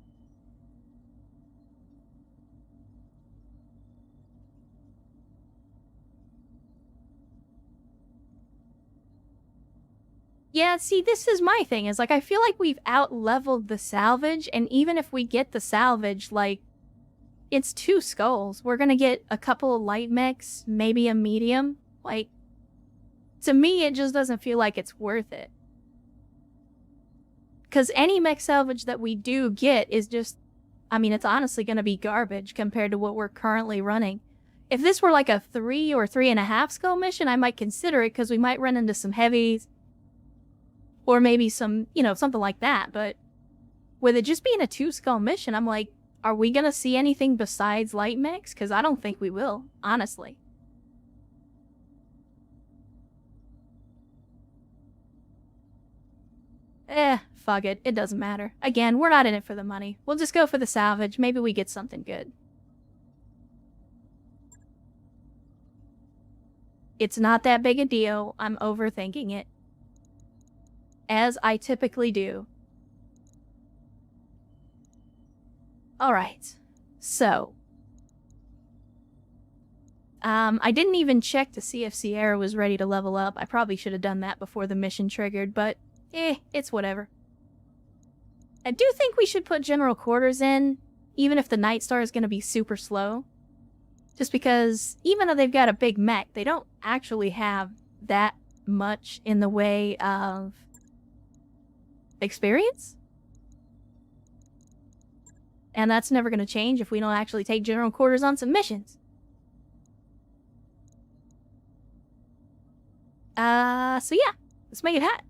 Yeah, see, this is my thing, is like, I feel like we've out-leveled the salvage, and even if we get the salvage, like, it's 2 skulls. We're gonna get a couple of light mechs, maybe a medium. Like, to me, it just doesn't feel like it's worth it. Because any mech salvage that we do get is just, I mean, it's honestly gonna be garbage compared to what we're currently running. If this were like a 3 or 3.5 skull mission, I might consider it, because we might run into some heavies, or maybe some, you know, something like that, but with it just being a 2 skull mission, I'm like, are we gonna see anything besides light mechs? Because I don't think we will, honestly. Fuck it. It doesn't matter. Again, we're not in it for the money. We'll just go for the salvage. Maybe we get something good. It's not that big a deal. I'm overthinking it. As I typically do. Alright. So. I didn't even check to see if Sierra was ready to level up. I probably should have done that before the mission triggered, but it's whatever. I do think we should put general quarters in, even if the Night Star is going to be super slow. Just because, even though they've got a big mech, they don't actually have that much in the way of experience. And that's never going to change if we don't actually take general quarters on some missions. So yeah, let's make it hot.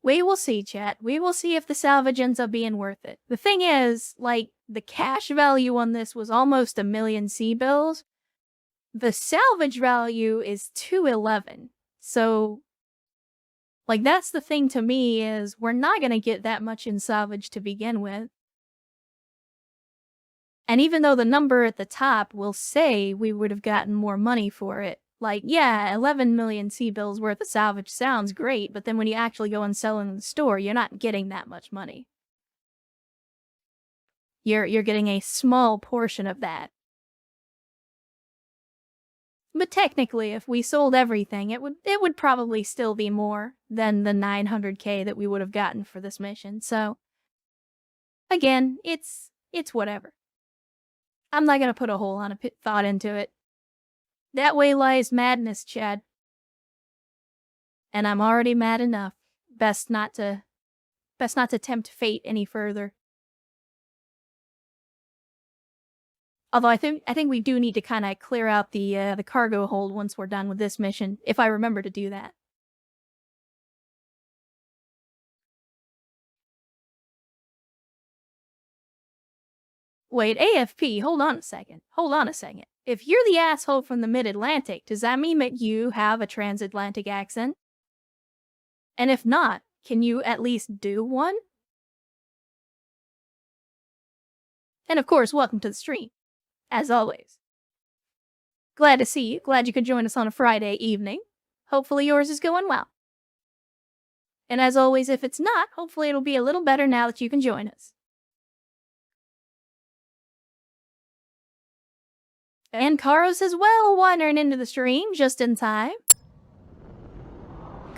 We will see, chat. We will see if the salvage ends up being worth it. The thing is, like, the cash value on this was almost 1 million C-bills. The salvage value is 211. So, like, that's the thing to me, is we're not gonna get that much in salvage to begin with. And even though the number at the top will say we would have gotten more money for it, like, yeah, 11 million C-bills worth of salvage sounds great, but then when you actually go and sell in the store, you're not getting that much money. You're getting a small portion of that. But technically, if we sold everything, it would probably still be more than the 900k that we would have gotten for this mission. So, again, it's whatever. I'm not gonna put a whole lot of thought into it. That way lies madness, Chad. And I'm already mad enough. Best not to tempt fate any further. Although I think we do need to kind of clear out the cargo hold once we're done with this mission, if I remember to do that. Wait, AFP, hold on a second. Hold on a second. If you're the asshole from the Mid-Atlantic, does that mean that you have a transatlantic accent? And if not, can you at least do one? And of course, welcome to the stream. As always. Glad to see you. Glad you could join us on a Friday evening. Hopefully yours is going well. And as always, if it's not, hopefully it'll be a little better now that you can join us. And Karos as well, wandering into the stream just in time.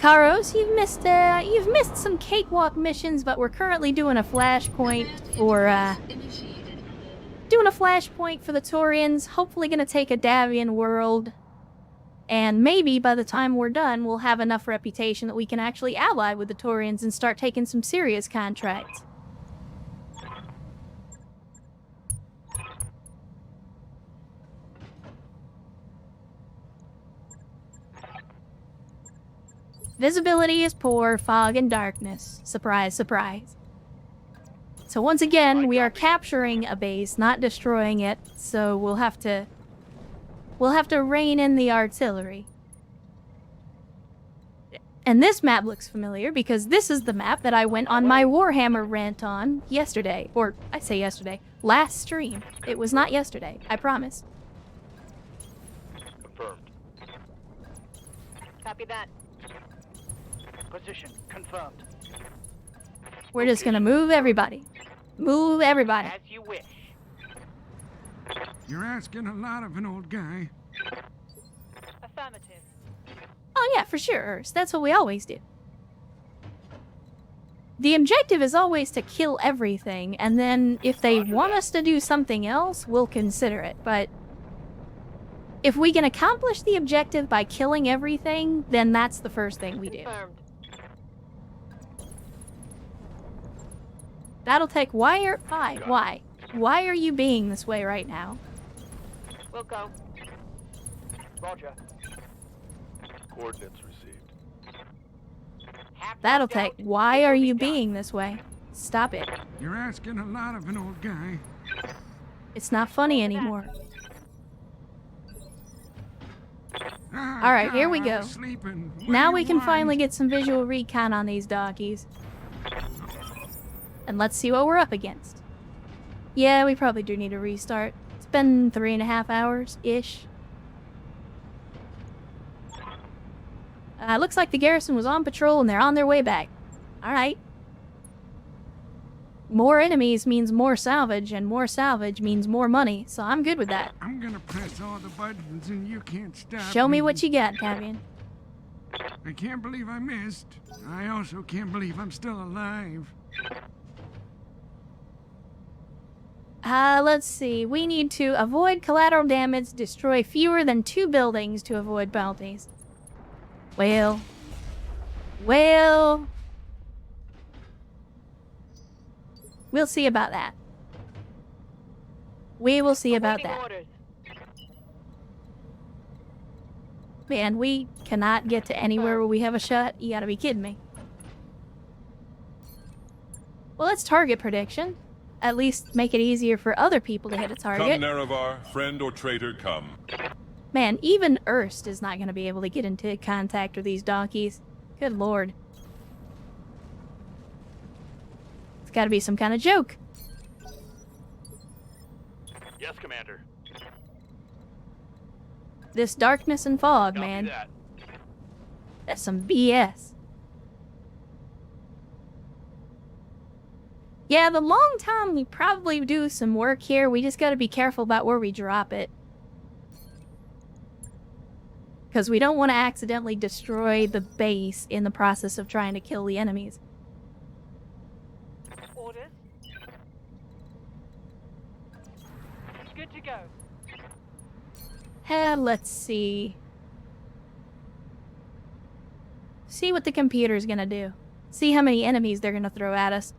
Karos, you've missed some cakewalk missions, but we're currently doing a flashpoint for, Initiated. doing a flashpoint for the Taurians, hopefully gonna take a Davian world. And maybe by the time we're done, we'll have enough reputation that we can actually ally with the Taurians and start taking some serious contracts. Visibility is poor, fog and darkness. Surprise, surprise. So once again, we are capturing a base, not destroying it, so we'll have to rein in the artillery. And this map looks familiar because this is the map that I went on my Warhammer rant on yesterday. Or, I say yesterday, last stream. It was not yesterday, I promise. Confirmed. Copy that. Position confirmed. We're just gonna move everybody. Move everybody. As you wish. You're asking a lot of an old guy. Affirmative. Oh yeah, for sure, Urs. That's what we always do. The objective is always to kill everything, and then if they want us to do something else, we'll consider it. But if we can accomplish the objective by killing everything, then that's the first thing we do. Confirmed. BattleTech, why are you being this way right now? We'll go. Roger. Coordinates received. BattleTech, why are you being this way? Stop it. You're asking a lot of an old guy. It's not funny anymore. Ah, Alright, here we God, I go. was sleeping. What Now do we you can want? finally get some visual recon on these donkeys. And let's see what we're up against. Yeah, we probably do need a restart. It's been 3.5 hours-ish. Looks like the garrison was on patrol and they're on their way back. Alright. More enemies means more salvage, and more salvage means more money, so I'm good with that. I'm gonna press all the buttons and you can't stop Show me what you got, Tavian. I can't believe I missed. I also can't believe I'm still alive. Let's see. We need to avoid collateral damage, destroy fewer than 2 buildings to avoid bounties. Well. We'll see about that. We will see about Awaiting that. orders. Man, we cannot get to anywhere where we have a shot. You gotta be kidding me. Well, let's target prediction. At least make it easier for other people to hit a Come, target. Nerevar, friend or traitor, come. Man, even Erst is not going to be able to get into contact with these donkeys. Good lord. It's got to be some kind of joke. Yes, Commander. This darkness and fog, Copy man. that. That's some BS. Yeah, the long time we probably do some work here. We just got to be careful about where we drop it. Because we don't want to accidentally destroy the base in the process of trying to kill the enemies. Orders. Good to go. Let's see. See what the computer's gonna do. See how many enemies they're gonna throw at us.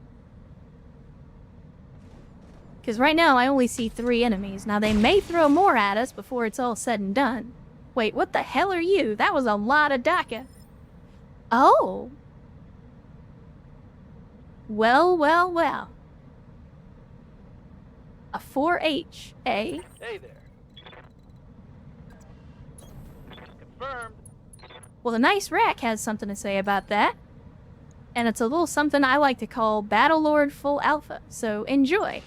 Because right now I only see 3 enemies. Now they may throw more at us before it's all said and done. Wait, what the hell are you? That was a lot of DACA. Oh. Well. A 4H, eh? Hey there. Confirmed. Well, the nice rack has something to say about that. And it's a little something I like to call Battlelord Full Alpha, so enjoy.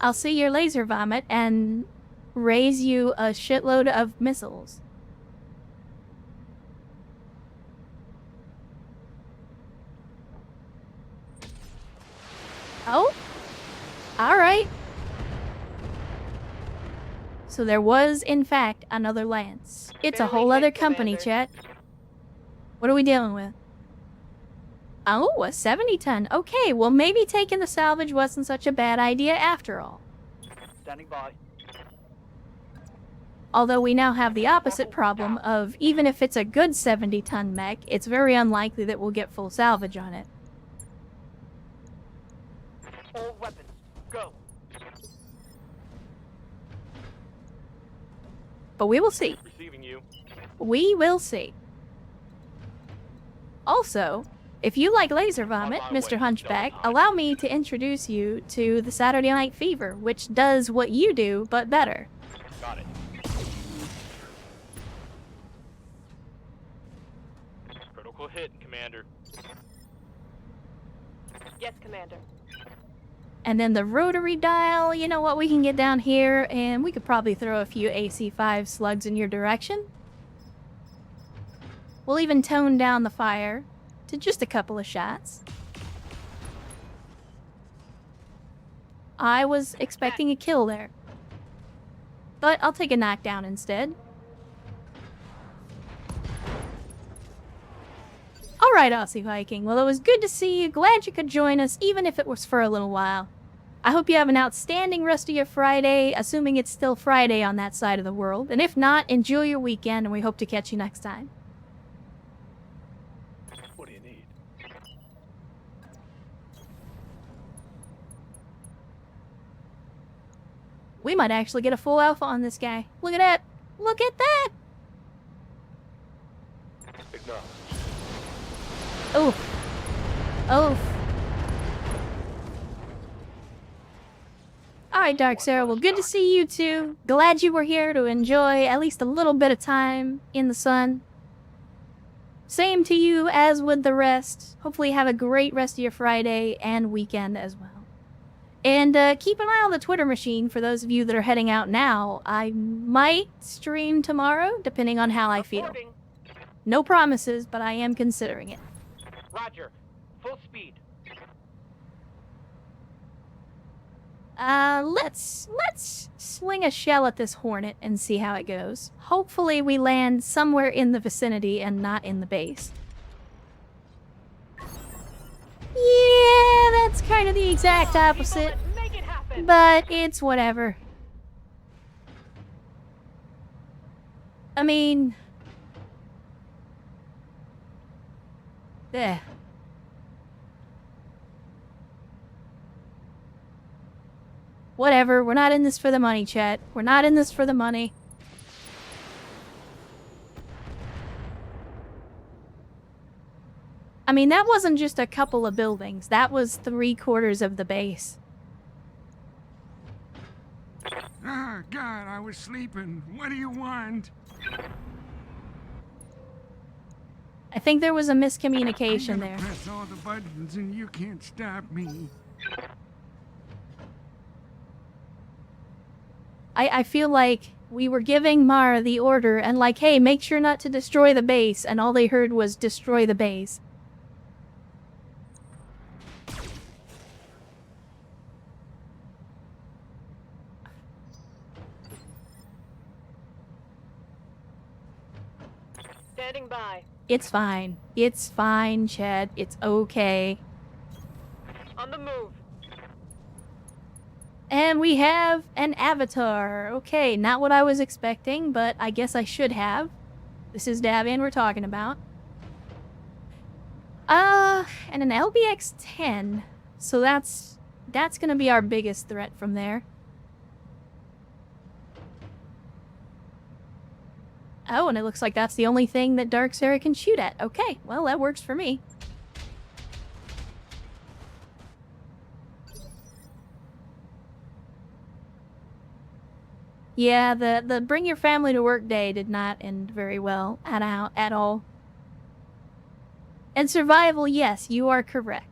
I'll see your laser vomit and raise you a shitload of missiles. Oh? Alright. So there was, in fact, another lance. It's a Barely whole hit, other company, Commander. chat. What are we dealing with? Oh, a 70-ton. Okay, well maybe taking the salvage wasn't such a bad idea after all. Standing by. Although we now have the opposite problem of, even if it's a good 70-ton mech, it's very unlikely that we'll get full salvage on it. All weapons, go. But we will see. Receiving you. We will see. Also, if you like laser vomit, On my Mr. way. Hunchback, Don't hide. allow me to introduce you to the Saturday Night Fever, which does what you do, but better. Got it. Critical hit, Commander. Yes, Commander. And then the rotary dial, you know what, we can get down here, and we could probably throw a few AC-5 slugs in your direction. We'll even tone down the fire to just a couple of shots. I was expecting a kill there. But I'll take a knockdown instead. Alright, Aussie Viking. Well, it was good to see you. Glad you could join us, even if it was for a little while. I hope you have an outstanding rest of your Friday, assuming it's still Friday on that side of the world. And if not, enjoy your weekend, and we hope to catch you next time. What do you need? We might actually get a full alpha on this guy. Look at that! Look at that! Acknowledge. Oof. Oof. Alright, Dark Sarah, well, good to see you too. Glad you were here to enjoy at least a little bit of time in the sun. Same to you as with the rest. Hopefully have a great rest of your Friday and weekend as well. And keep an eye on the Twitter machine for those of you that are heading out now. I might stream tomorrow, depending on how I feel. Reporting. No promises, but I am considering it. Roger. Full speed. Let's swing a shell at this Hornet and see how it goes. Hopefully we land somewhere in the vicinity and not in the base. Yeah, that's kind of the exact opposite, Make it happen. but it's whatever. I mean... There. Whatever, we're not in this for the money, chat. We're not in this for the money. I mean, that wasn't just a couple of buildings. That was 3/4 of the base. Ah, God, I was sleeping. What do you want? I think there was a miscommunication I'm there. gonna press all the buttons and you can't stop me. I feel like we were giving Mara the order and like, hey, make sure not to destroy the base, and all they heard was destroy the base. Standing by. It's fine. It's fine, Chad. It's okay. On the move. And we have an avatar. Okay, not what I was expecting, but I guess I should have. This is Davian we're talking about. And an LBX-10. So that's gonna be our biggest threat from there. Oh, and it looks like that's the only thing that Dark Sarah can shoot at. Okay, well, that works for me. Yeah, the bring your family to work day did not end very well at all. And survival, yes, you are correct.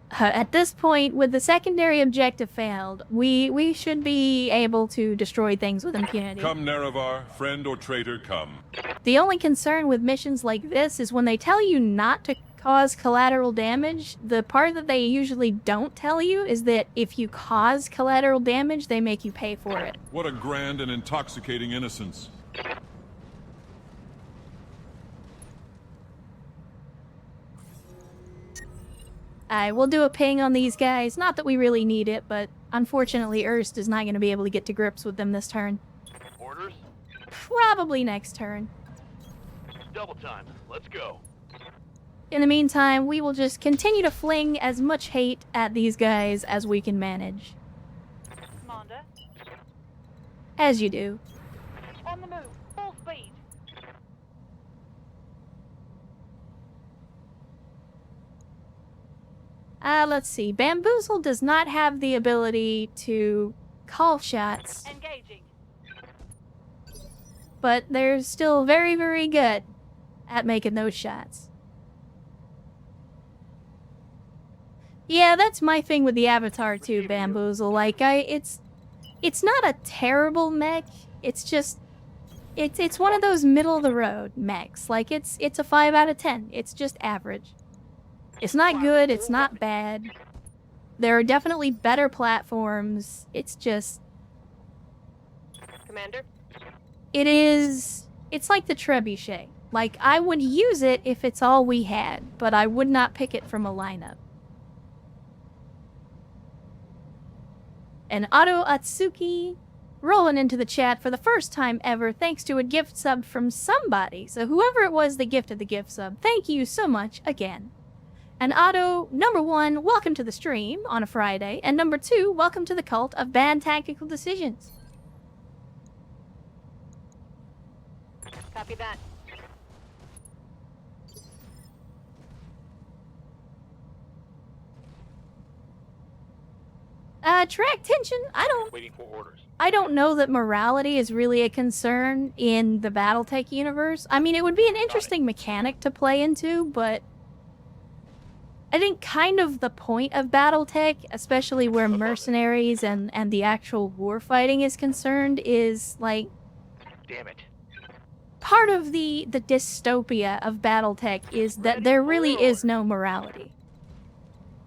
At this point, with the secondary objective failed, we should be able to destroy things with impunity. Come, Nerevar, friend or traitor, come. The only concern with missions like this is when they tell you not to cause collateral damage, the part that they usually don't tell you is that if you cause collateral damage, they make you pay for it. What a grand and intoxicating innocence. We'll do a ping on these guys. Not that we really need it, but unfortunately Erst is not going to be able to get to grips with them this turn. Orders? Probably next turn. Double time. Let's go. In the meantime, we will just continue to fling as much hate at these guys as we can manage. Commander, As you do. on the move. Full speed. Let's see. Bamboozle does not have the ability to call shots, Engaging. but they're still very, very good at making those shots. Yeah, that's my thing with the Avatar too, Bamboozle. Like, it's not a terrible mech. It's just, it's one of those middle of the road mechs. Like, it's a 5 out of 10. It's just average. It's not good. It's not bad. There are definitely better platforms. It's just, Commander? it's like the trebuchet. Like, I would use it if it's all we had, but I would not pick it from a lineup. And Otto Atsuki rolling into the chat for the first time ever thanks to a gift sub from somebody. So whoever it was that gifted the gift sub, thank you so much again. And Otto, number 1, welcome to the stream on a Friday. And number 2, welcome to the cult of bad tactical decisions. Copy that. Track tension, Waiting for orders. I don't know that morality is really a concern in the BattleTech universe. I mean, it would be an interesting mechanic to play into, but I think kind of the point of BattleTech, especially where mercenaries and the actual war fighting is concerned, is like Damn it. part of the dystopia of BattleTech is that there really is no morality.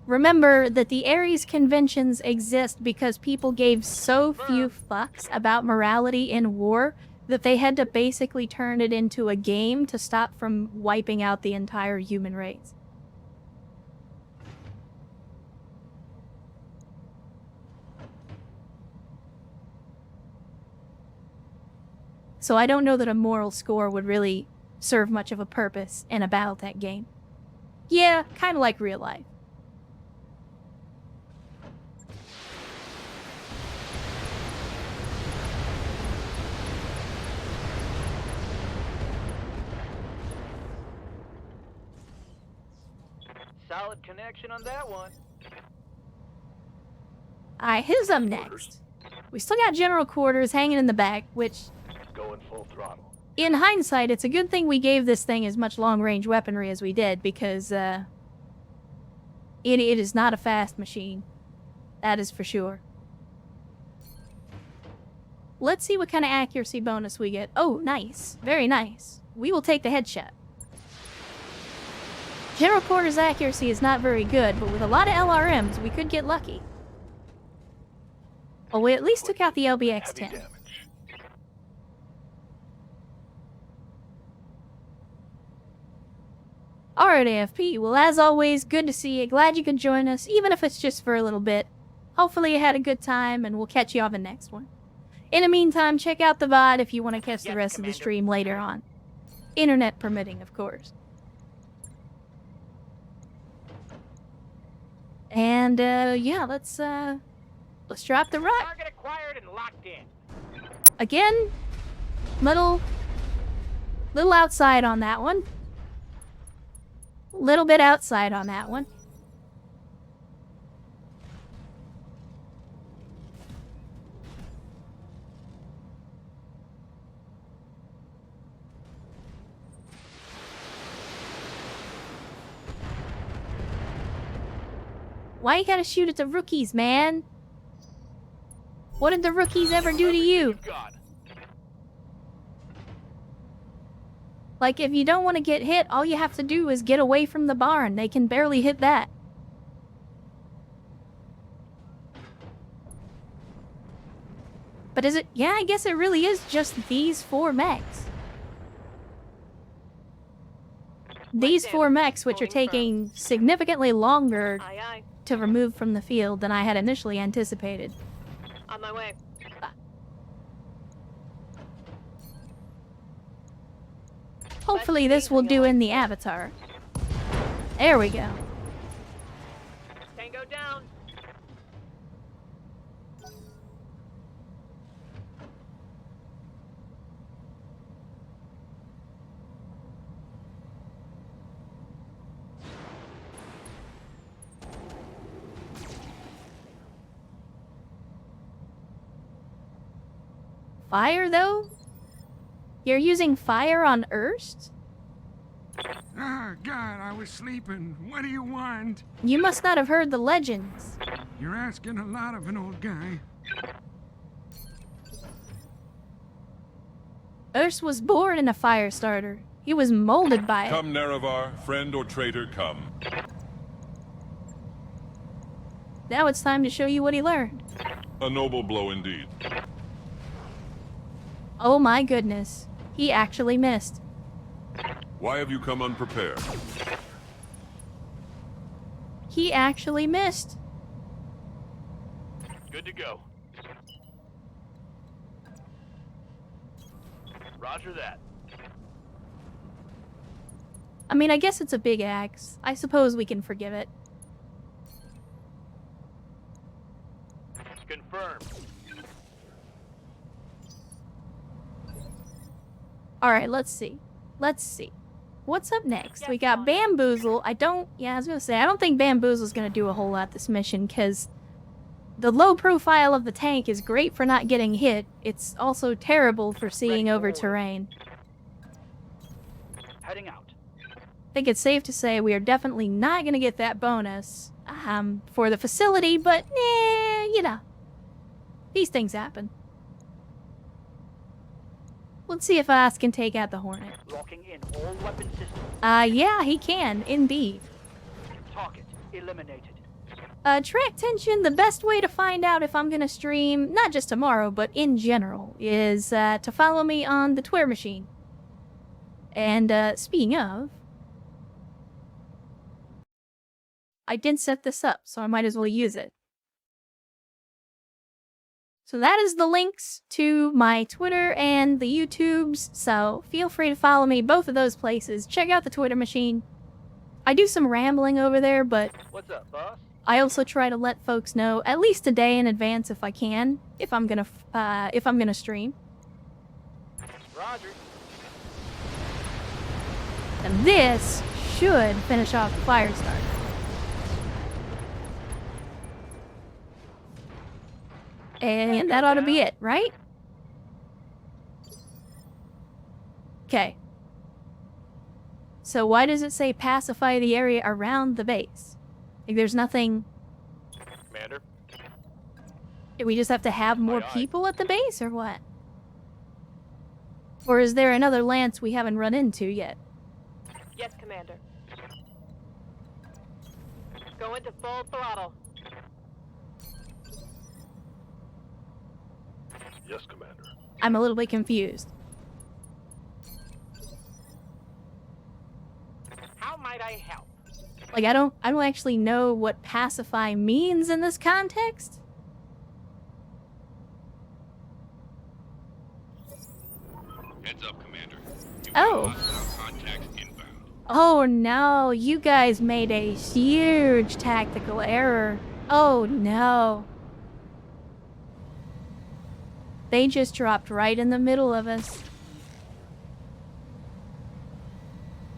Remember that the Ares conventions exist because people gave so few fucks about morality in war that they had to basically turn it into a game to stop from wiping out the entire human race. So I don't know that a moral score would really serve much of a purpose in a BattleTech game. Yeah, kind of like real life. Solid connection on that one. Alright, who's up next? We still got General Quarters hanging in the back, which, Going full throttle. in hindsight, it's a good thing we gave this thing as much long-range weaponry as we did, because, it is not a fast machine. That is for sure. Let's see what kind of accuracy bonus we get. Oh, nice. Very nice. We will take the headshot. General Quarters accuracy is not very good, but with a lot of LRMs, we could get lucky. Well, we at least took out the Heavy LBX-10. damage. Alright, AFP. Well, as always, good to see you. Glad you could join us, even if it's just for a little bit. Hopefully you had a good time, and we'll catch you on the next one. In the meantime, check out the VOD if you want to catch the Yes, rest of the Commander. stream later on. Internet permitting, of course. And, yeah, let's drop the rock. Target acquired and locked in. Again, little outside on that one. Little bit outside on that one. Why you gotta shoot at the rookies, man? What did the rookies ever do to you? God. Like, if you don't want to get hit, all you have to do is get away from the barn. They can barely hit that. But is it? Yeah, I guess it really is just these 4 mechs. These 4 mechs, which are taking significantly longer Aye, aye. to remove from the field than I had initially anticipated. On my way. Hopefully this will do in the avatar. There we go. Tango down. Fire, though? You're using fire on Erst? Ah, God, I was sleeping. What do you want? You must not have heard the legends. You're asking a lot of an old guy. Erst was born in a fire starter. He was molded by it. Come, Nerevar, friend or traitor, come. Now it's time to show you what he learned. A noble blow indeed. Oh my goodness. He actually missed. Why have you come unprepared? He actually missed. Good to go. Roger that. I mean, I guess it's a big axe. I suppose we can forgive it. Confirmed. Alright, let's see. Let's see. What's up next? We got Bamboozle. I was gonna say, I don't think Bamboozle's gonna do a whole lot this mission, because the low profile of the tank is great for not getting hit. It's also terrible for seeing over terrain. Heading out. I think it's safe to say we are definitely not gonna get that bonus for the facility, but you know. These things happen. Let's see if Oz can take out the Hornet. Locking in all weapon systems. Yeah, he can, indeed. Target eliminated. Track tension, the best way to find out if I'm gonna stream, not just tomorrow, but in general, is to follow me on the Twitter machine. And, speaking of, I did set this up, so I might as well use it. So that is the links to my Twitter and the YouTubes, so feel free to follow me both of those places. Check out the Twitter machine. I do some rambling over there, but What's up, boss? I also try to let folks know at least a day in advance if I can, if I'm gonna stream. Roger. And this should finish off the fire starter. And that ought to be it, right? Okay. So why does it say pacify the area around the base? Like there's nothing... Commander. Do we just have to have more Aye, aye. people at the base, or what? Or is there another lance we haven't run into yet? Yes, Commander. Go into full throttle. Yes, Commander. I'm a little bit confused. How might I help? Like, I don't actually know what pacify means in this context. Heads up, Commander. Oh. Contacts inbound. Oh no, you guys made a huge tactical error. Oh no. They just dropped right in the middle of us.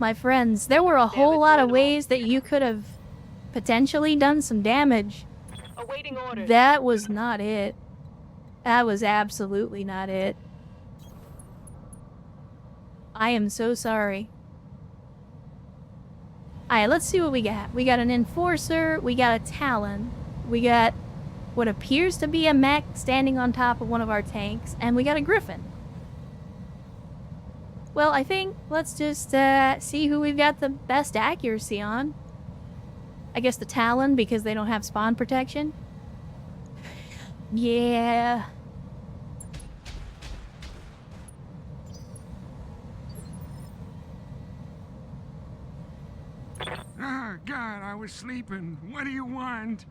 My friends, there were a whole lot of ways that you could have potentially done some damage. Awaiting orders. That was not it. That was absolutely not it. I am so sorry. Alright, let's see what we got. We got an Enforcer, we got a Talon, we got what appears to be a mech standing on top of one of our tanks, and we got a Griffin. Well, I think let's just see who we've got the best accuracy on. I guess the Talon, because they don't have spawn protection. Yeah. Ah, God, I was sleeping. What do you want?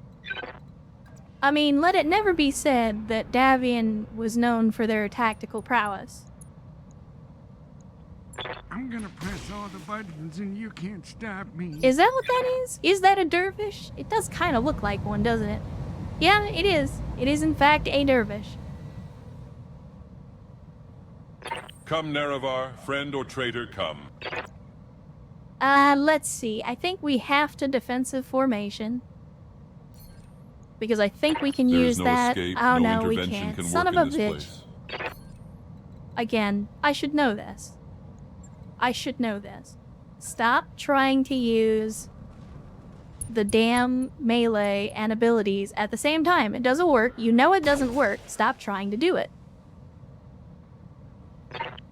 I mean, let it never be said that Davian was known for their tactical prowess. I'm gonna press all the buttons and you can't stop me. Is that what that is? Is that a dervish? It does kind of look like one, doesn't it? Yeah, it is. It is in fact a dervish. Come, Nerevar, friend or traitor, come. Let's see. I think we have to defensive formation. Because I think we can There use is no that. escape, Oh no no, we intervention can't. can Son work of a in this bitch. place. Again, I should know this. I should know this. Stop trying to use the damn melee and abilities at the same time. It doesn't work. You know it doesn't work. Stop trying to do it.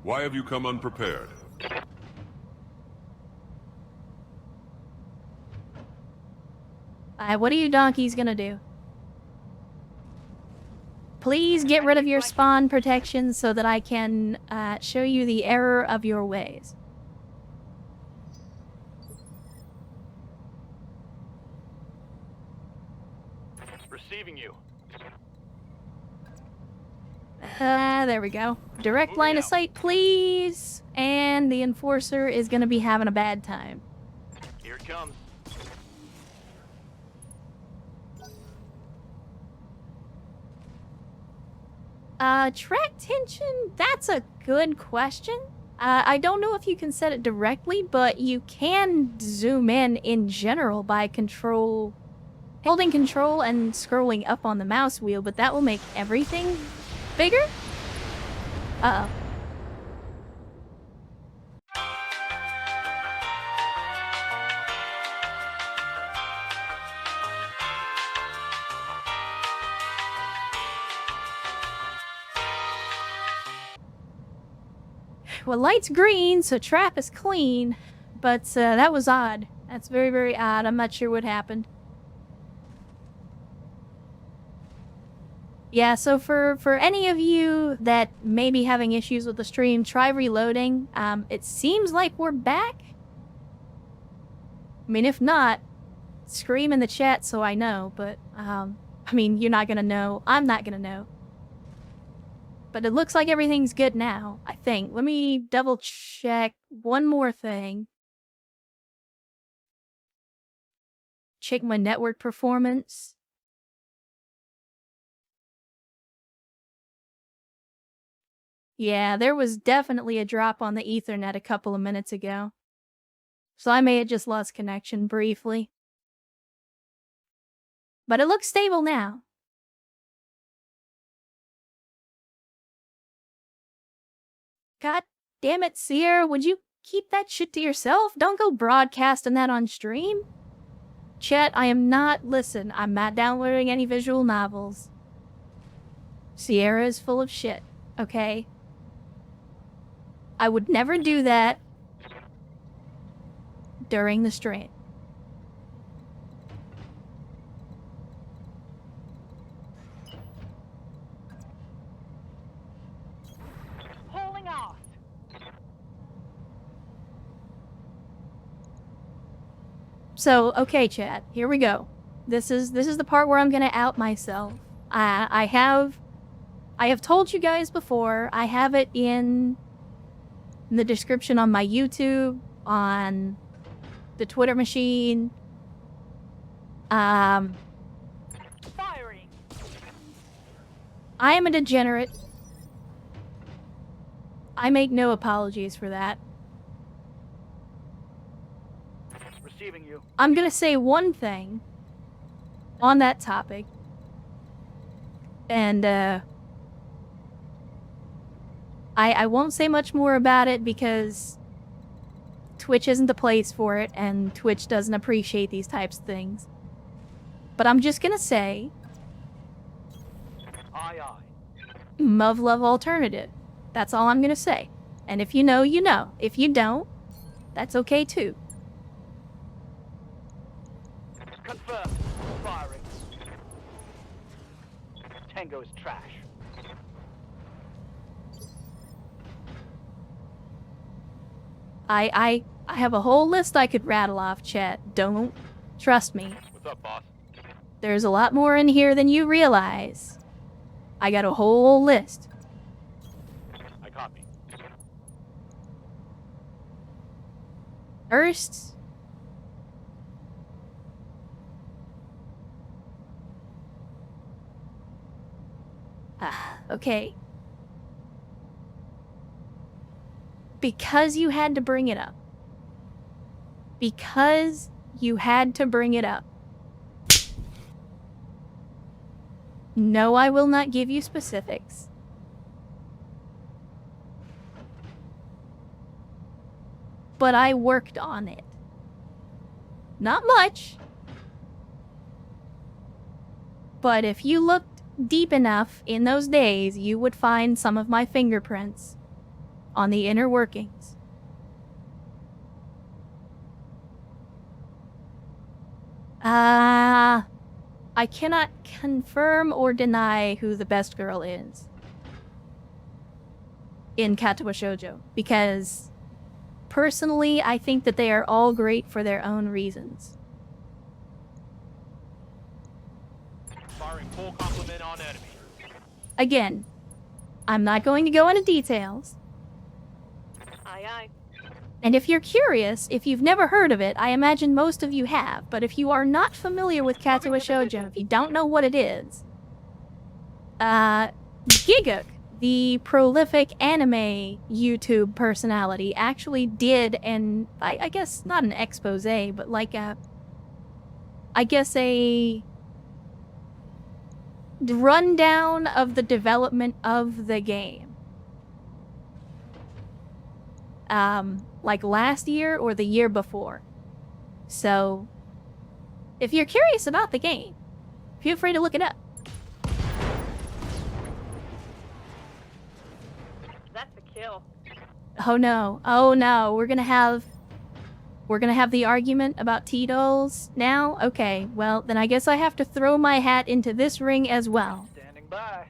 Why have you come unprepared? What are you donkeys gonna do? Please get rid of your spawn protection so that I can show you the error of your ways. Receiving you. There we go. Direct line of sight, please. And the enforcer is gonna be having a bad time. Here it comes. Track tension? That's a good question. I don't know if you can set it directly, but you can zoom in general by holding control and scrolling up on the mouse wheel, but that will make everything bigger? Uh-oh. Well, light's green, so trap is clean, but that was odd. That's very, very odd. I'm not sure what happened. Yeah, so for any of you that may be having issues with the stream, try reloading. It seems like we're back. I mean, if not, scream in the chat so I know, but, I mean, you're not gonna know. I'm not gonna know. But it looks like everything's good now, I think. Let me double check one more thing. Check my network performance. Yeah, there was definitely a drop on the Ethernet a couple of minutes ago. So I may have just lost connection briefly. But it looks stable now. God damn it, Sierra, would you keep that shit to yourself? Don't go broadcasting that on stream. Chat, I'm not downloading any visual novels. Sierra is full of shit, okay? I would never do that during the stream. Hauling off. So, okay, chat, here we go. This is the part where I'm gonna out myself. I have told you guys before, I have it in the description on my YouTube, on the Twitter machine. Firing. I am a degenerate. I make no apologies for that. Receiving you. I'm gonna say one thing on that topic. And, I won't say much more about it because Twitch isn't the place for it, and Twitch doesn't appreciate these types of things. But I'm just gonna say... Aye, aye. Muv love alternative. That's all I'm gonna say. And if you know, you know. If you don't, that's okay too. Confirmed. Firing. Tango's trash. I have a whole list I could rattle off, chat. Don't trust me. What's up, boss? There's a lot more in here than you realize. I got a whole list. I copy. First, okay. Because you had to bring it up. Because you had to bring it up. No, I will not give you specifics. But I worked on it. Not much. But if you looked deep enough in those days, you would find some of my fingerprints on the inner workings. I cannot confirm or deny who the best girl is in Katawa Shoujo, because personally, I think that they are all great for their own reasons. Firing full complement on enemy. Again, I'm not going to go into details. Aye, aye. And if you're curious, if you've never heard of it, I imagine most of you have, but if you are not familiar with Katawa Shoujo, if you don't know what it is, Giguk, the prolific anime YouTube personality, actually did an, I guess not an expose, but like a rundown of the development of the game. Like last year or the year before. So, if you're curious about the game, feel free to look it up. That's a kill. Oh no, oh no, we're gonna have the argument about T-dolls now? Okay, well, then I guess I have to throw my hat into this ring as well. Standing by.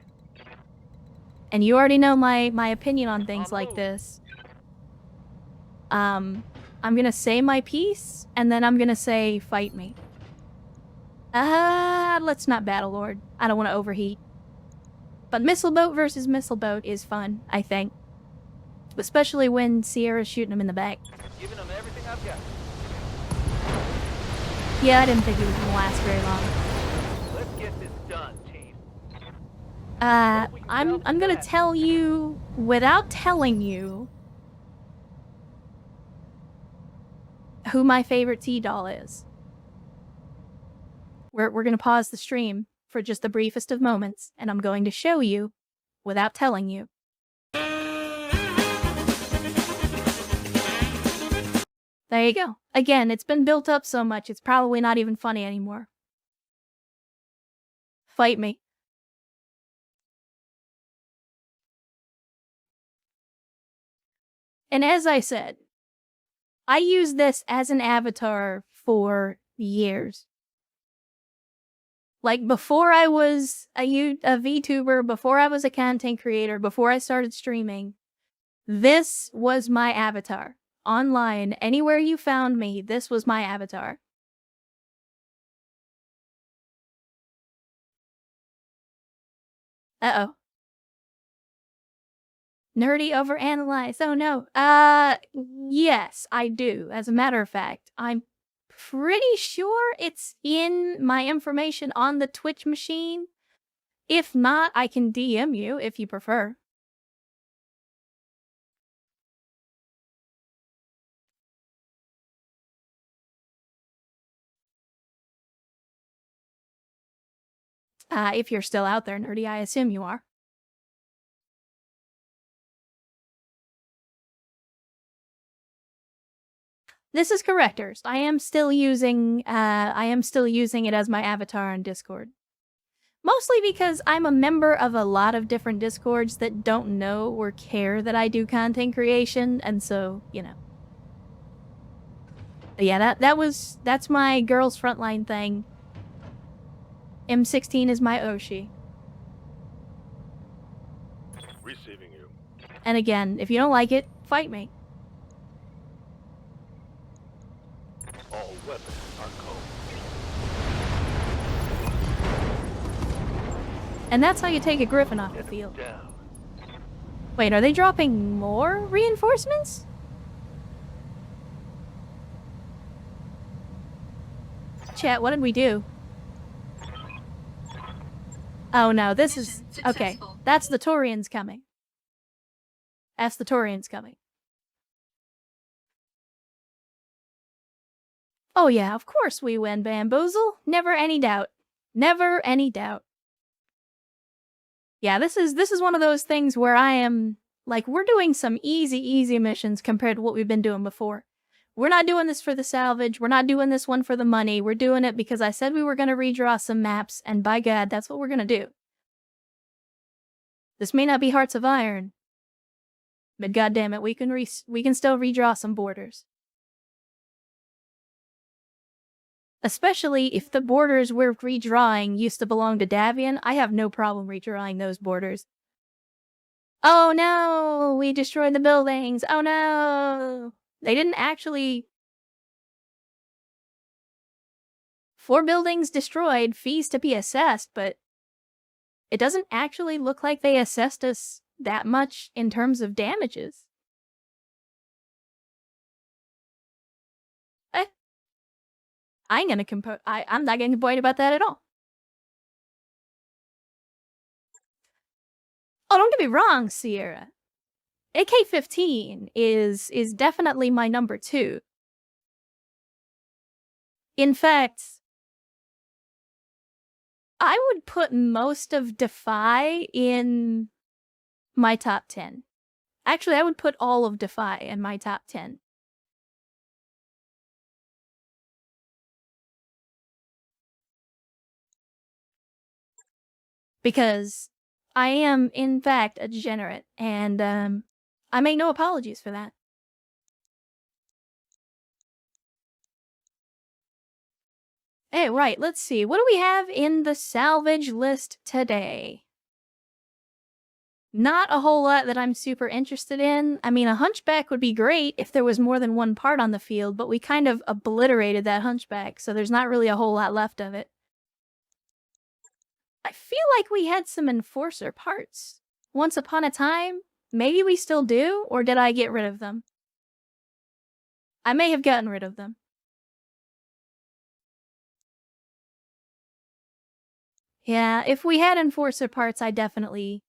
And you already know my opinion on things like this. I'm gonna say my piece, and then I'm gonna say, fight me. Let's not battle lord. I don't want to overheat. But missile boat versus missile boat is fun, I think. Especially when Sierra's shooting him in the back. Giving them everything I've got. Yeah, I didn't think it was gonna last very long. Let's get this done, team. I'm gonna tell you, without telling you, who my favorite T-doll is. We're gonna pause the stream for just the briefest of moments, and I'm going to show you, without telling you. There you go. Again, it's been built up so much, it's probably not even funny anymore. Fight me. And as I said, I used this as an avatar for years. Like, before I was a VTuber, before I was a content creator, before I started streaming, this was my avatar. Online, anywhere you found me, this was my avatar. Uh-oh. Nerdy overanalyze. Oh no. Yes, I do. As a matter of fact, I'm pretty sure it's in my information on the Twitch machine. If not, I can DM you if you prefer. If you're still out there, Nerdy, I assume you are. This is correct, Erst. I am still using it as my avatar on Discord. Mostly because I'm a member of a lot of different Discords that don't know or care that I do content creation, and so, you know. But yeah, that's my girls frontline thing. M16 is my Oshi. Receiving you. And again, if you don't like it, fight me. All weapons are cold. And that's how you take a Griffin off the field. Down. Wait, are they dropping more reinforcements? Chat, what did we do? Oh no, this is... Mission Okay, successful. that's the Taurians coming. That's the Taurians coming. Oh yeah, of course we win, Bamboozle. Never any doubt. Never any doubt. Yeah, this is one of those things where I am... Like, we're doing some easy missions compared to what we've been doing before. We're not doing this for the salvage. We're not doing this one for the money. We're doing it because I said we were going to redraw some maps, and by God, that's what we're going to do. This may not be Hearts of Iron, but goddammit, we can still redraw some borders. Especially if the borders we're redrawing used to belong to Davian, I have no problem redrawing those borders. Oh no! We destroyed the buildings! Oh no! They didn't actually... 4 buildings destroyed, fees to be assessed, but it doesn't actually look like they assessed us that much in terms of damages. I ain't gonna I'm not gonna complain about that at all. Oh, don't get me wrong, Sierra. AK-15 is definitely my number 2. In fact, I would put most of Defy in my top 10. Actually, I would put all of Defy in my top 10. Because I am, in fact, a degenerate, and I make no apologies for that. Hey, right, let's see. What do we have in the salvage list today? Not a whole lot that I'm super interested in. I mean, a hunchback would be great if there was more than one part on the field, but we kind of obliterated that hunchback, so there's not really a whole lot left of it. I feel like we had some enforcer parts. Once upon a time, maybe we still do, or did I get rid of them? I may have gotten rid of them. Yeah, if we had enforcer parts, I definitely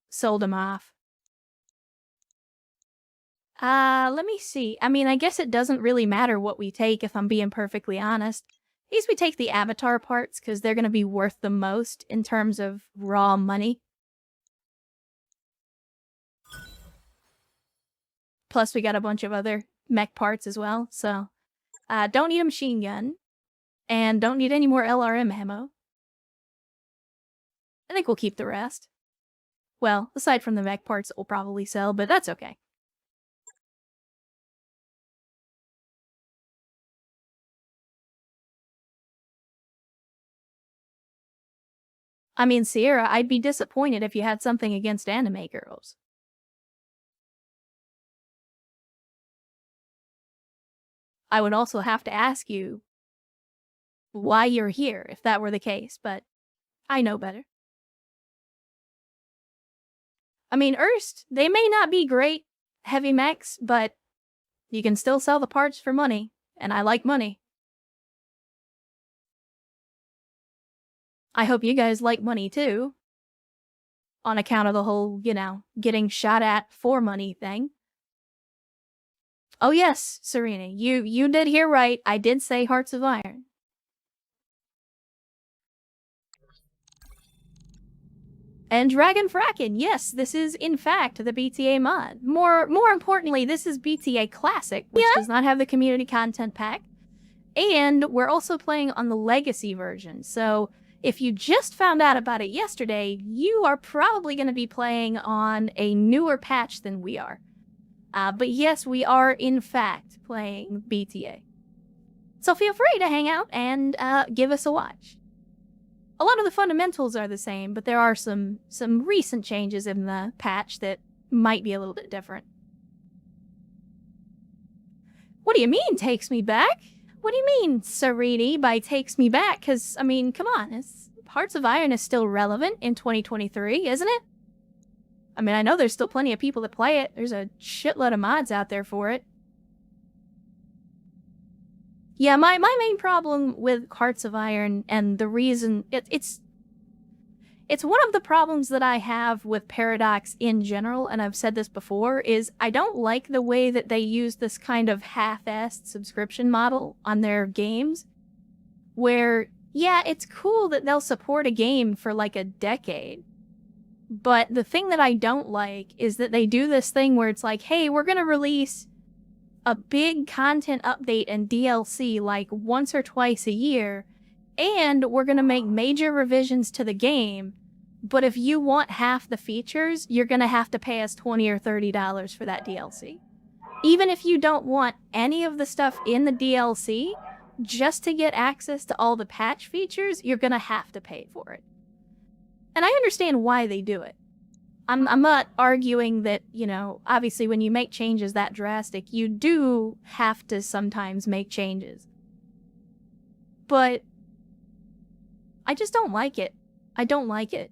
sold them off. Let me see. I mean, I guess it doesn't really matter what we take if I'm being perfectly honest. At least we take the avatar parts because they're going to be worth the most in terms of raw money. Plus, we got a bunch of other mech parts as well, so... don't need a machine gun. And don't need any more LRM ammo. I think we'll keep the rest. Well, aside from the mech parts that we'll probably sell, but that's okay. I mean, Sierra, I'd be disappointed if you had something against anime girls. I would also have to ask you why you're here, if that were the case, but I know better. I mean, Erst, they may not be great heavy mechs, but you can still sell the parts for money, and I like money. I hope you guys like money too. On account of the whole, you know, getting shot at for money thing. Oh yes, Serena, you did hear right. I did say Hearts of Iron. And Dragon Fracken, yes, this is in fact the BTA mod. More importantly, this is BTA Classic, which does not have the community content pack. And we're also playing on the Legacy version, so if you just found out about it yesterday, you are probably going to be playing on a newer patch than we are. But yes, we are in fact playing BTA. So feel free to hang out and give us a watch. A lot of the fundamentals are the same, but there are some recent changes in the patch that might be a little bit different. What do you mean, takes me back? What do you mean, Serini, by takes me back? Because, I mean, come on, Hearts of Iron is still relevant in 2023, isn't it? I mean, I know there's still plenty of people that play it. There's a shitload of mods out there for it. Yeah, my main problem with Hearts of Iron, and the reason... It's one of the problems that I have with Paradox in general, and I've said this before, is I don't like the way that they use this kind of half-assed subscription model on their games, where, yeah, it's cool that they'll support a game for like a decade, but the thing that I don't like is that they do this thing where it's like, hey, we're gonna release a big content update and DLC like once or twice a year, and we're gonna make major revisions to the game, but if you want half the features, you're gonna have to pay us $20 or $30 for that DLC. Even if you don't want any of the stuff in the DLC, just to get access to all the patch features, you're gonna have to pay for it. And I understand why they do it. I'm not arguing that, you know, obviously when you make changes that drastic, you do have to sometimes make changes. But I just don't like it. I don't like it.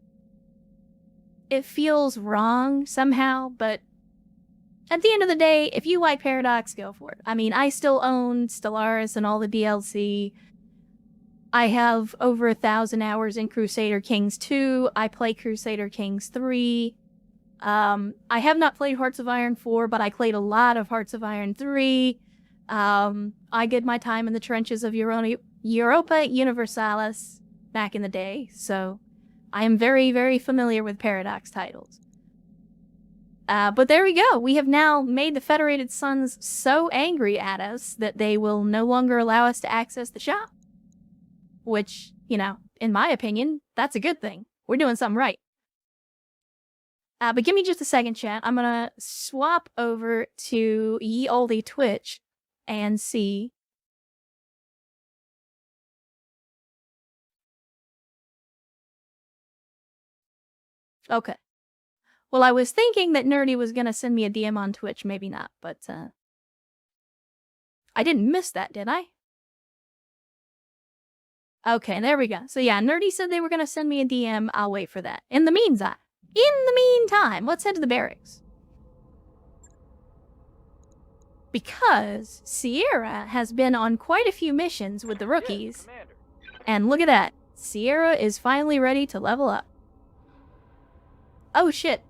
It feels wrong somehow, but at the end of the day, if you like Paradox, go for it. I mean, I still own Stellaris and all the DLC. I have over 1,000 hours in Crusader Kings 2. I play Crusader Kings 3. I have not played Hearts of Iron 4, but I played a lot of Hearts of Iron 3. I did my time in the trenches of Europa Universalis back in the day, so I am very, very familiar with Paradox titles. But there we go. We have now made the Federated Sons so angry at us that they will no longer allow us to access the shop. Which, you know, in my opinion, that's a good thing. We're doing something right. But give me just a second, chat. I'm gonna swap over to Ye Olde Twitch and see. Okay. Well, I was thinking that Nerdy was gonna send me a DM on Twitch. Maybe not, but, I didn't miss that, did I? Okay, there we go. So yeah, Nerdy said they were gonna send me a DM. I'll wait for that. In the meantime, let's head to the barracks. Because Sierra has been on quite a few missions with the rookies. And look at that. Sierra is finally ready to level up. Oh shit.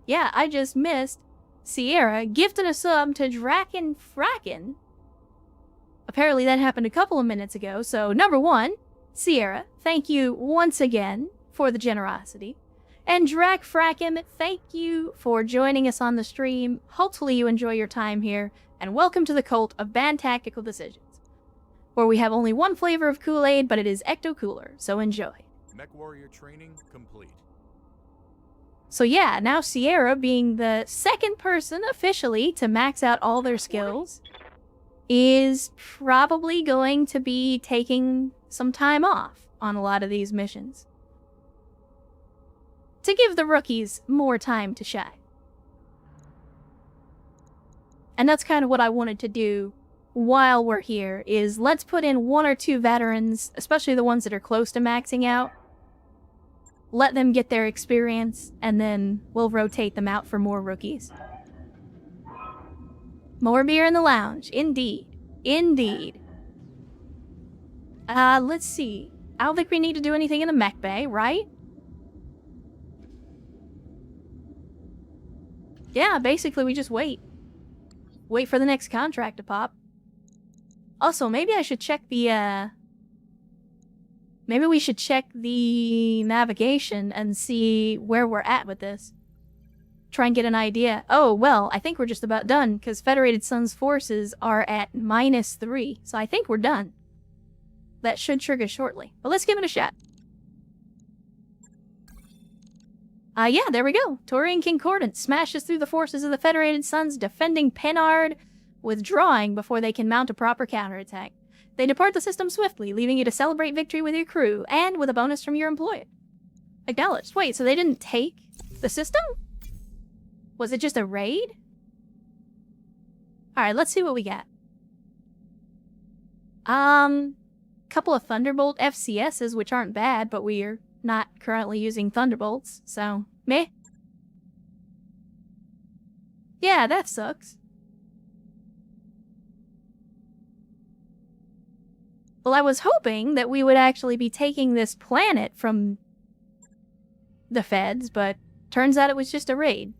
Yeah, I just missed Sierra gifting a sub to Draken Fracken. Apparently that happened a couple of minutes ago, so number one, Sierra, thank you once again for the generosity. And Drak Fracken, thank you for joining us on the stream. Hopefully you enjoy your time here, and welcome to the cult of bad tactical decisions, where we have only one flavor of Kool-Aid, but it is Ecto Cooler, so enjoy. Mech warrior training complete. So yeah, now Sierra, being the second person officially to max out all their skills, is probably going to be taking some time off on a lot of these missions, to give the rookies more time to shine. And that's kind of what I wanted to do while we're here, is let's put in 1 or 2 veterans, especially the ones that are close to maxing out. Let them get their experience, and then we'll rotate them out for more rookies. More beer in the lounge. Indeed. Indeed. Let's see. I don't think we need to do anything in the mech bay, right? Yeah, basically we just wait. Wait for the next contract to pop. Also, maybe I should check the, maybe we should check the navigation and see where we're at with this. Try and get an idea. Oh, well, I think we're just about done, because Federated Sons forces are at -3, so I think we're done. That should trigger shortly. But let's give it a shot. Yeah, there we go. Taurian Concordance smashes through the forces of the Federated Suns, defending Penard, withdrawing before they can mount a proper counterattack. They depart the system swiftly, leaving you to celebrate victory with your crew, and with a bonus from your employer. Acknowledged. Wait, so they didn't take the system? Was it just a raid? Alright, let's see what we got. Couple of Thunderbolt FCSs, which aren't bad, but we're not currently using Thunderbolts, so meh. Yeah, that sucks. Well, I was hoping that we would actually be taking this planet from the feds, but turns out it was just a raid.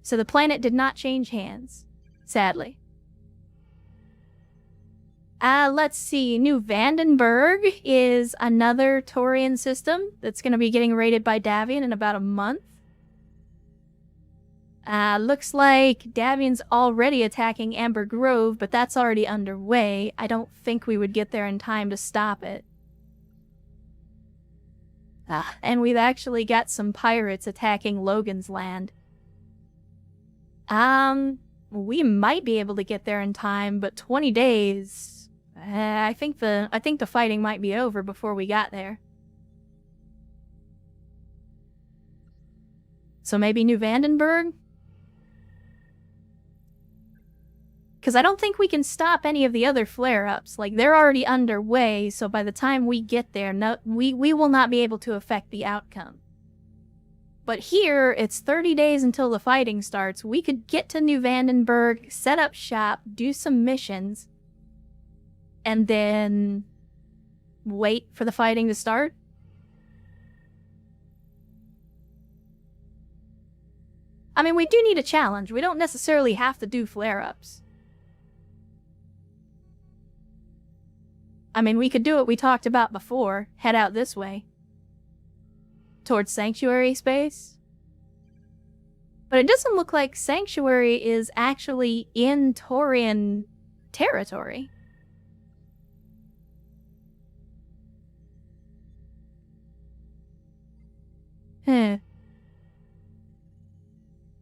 So the planet did not change hands, sadly. Let's see. New Vandenberg is another Taurian system that's going to be getting raided by Davian in about a month. Looks like Davian's already attacking Amber Grove, but that's already underway. I don't think we would get there in time to stop it. And we've actually got some pirates attacking Logan's Land. We might be able to get there in time, but 20 days... I think the fighting might be over before we got there. So maybe New Vandenberg? Because I don't think we can stop any of the other flare-ups. Like, they're already underway, so by the time we get there, we will not be able to affect the outcome. But here, it's 30 days until the fighting starts. We could get to New Vandenberg, set up shop, do some missions, and then wait for the fighting to start. I mean, we do need a challenge. We don't necessarily have to do flare-ups. I mean, we could do what we talked about before. Head out this way. Towards Sanctuary space. But it doesn't look like Sanctuary is actually in Taurian territory.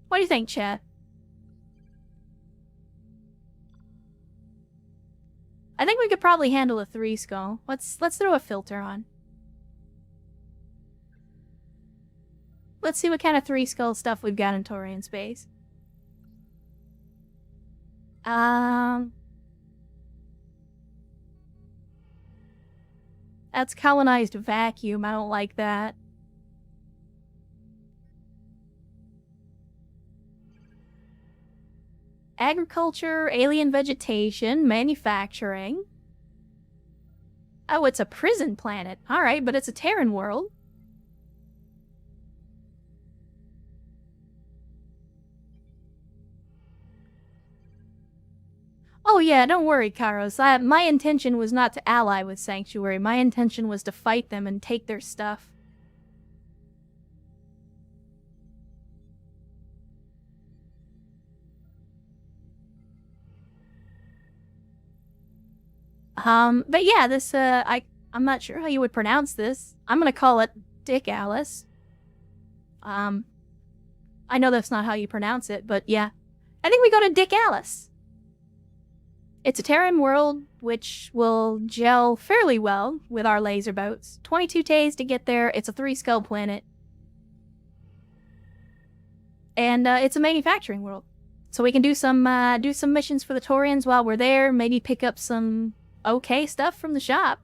What do you think, chat? I think we could probably handle a 3 skull. Let's throw a filter on. Let's see what kind of 3 skull stuff we've got in Taurian space. That's colonized vacuum. I don't like that. Agriculture, alien vegetation, manufacturing. Oh, it's a prison planet. Alright, but it's a Terran world. Oh yeah, don't worry, Kairos. My intention was not to ally with Sanctuary. My intention was to fight them and take their stuff. But yeah, this, I'm not sure how you would pronounce this. I'm gonna call it Dick Alice. I know that's not how you pronounce it, but yeah. I think we go to Dick Alice. It's a Terran world, which will gel fairly well with our laser boats. 22 days to get there. It's a 3-skull planet. And, it's a manufacturing world. So we can do some missions for the Taurians while we're there, maybe pick up some okay stuff from the shop,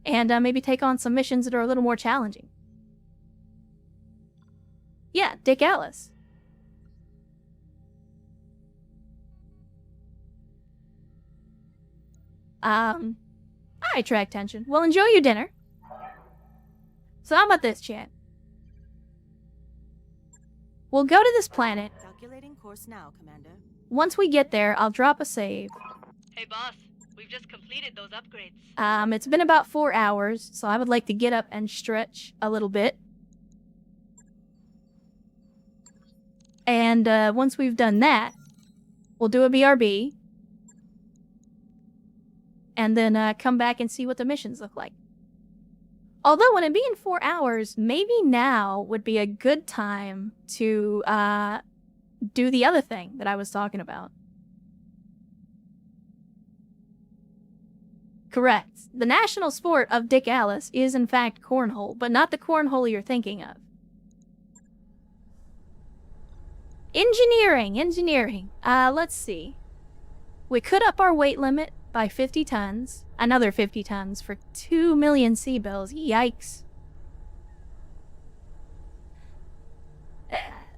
and maybe take on some missions that are a little more challenging. Yeah, Dick Alice. I attract tension. Well, enjoy your dinner. So how about this, chat? We'll go to this planet. Calculating course now, Commander. Once we get there, I'll drop a save. Hey, boss. We've just completed those upgrades. It's been about 4 hours, so I would like to get up and stretch a little bit. And, once we've done that, we'll do a BRB. And then, come back and see what the missions look like. Although, when it being 4 hours, maybe now would be a good time to do the other thing that I was talking about. Correct. The national sport of Dick Alice is in fact cornhole, but not the cornhole you're thinking of. Engineering. Let's see. We could up our weight limit by 50 tons. Another 50 tons for 2 million sea bills. Yikes.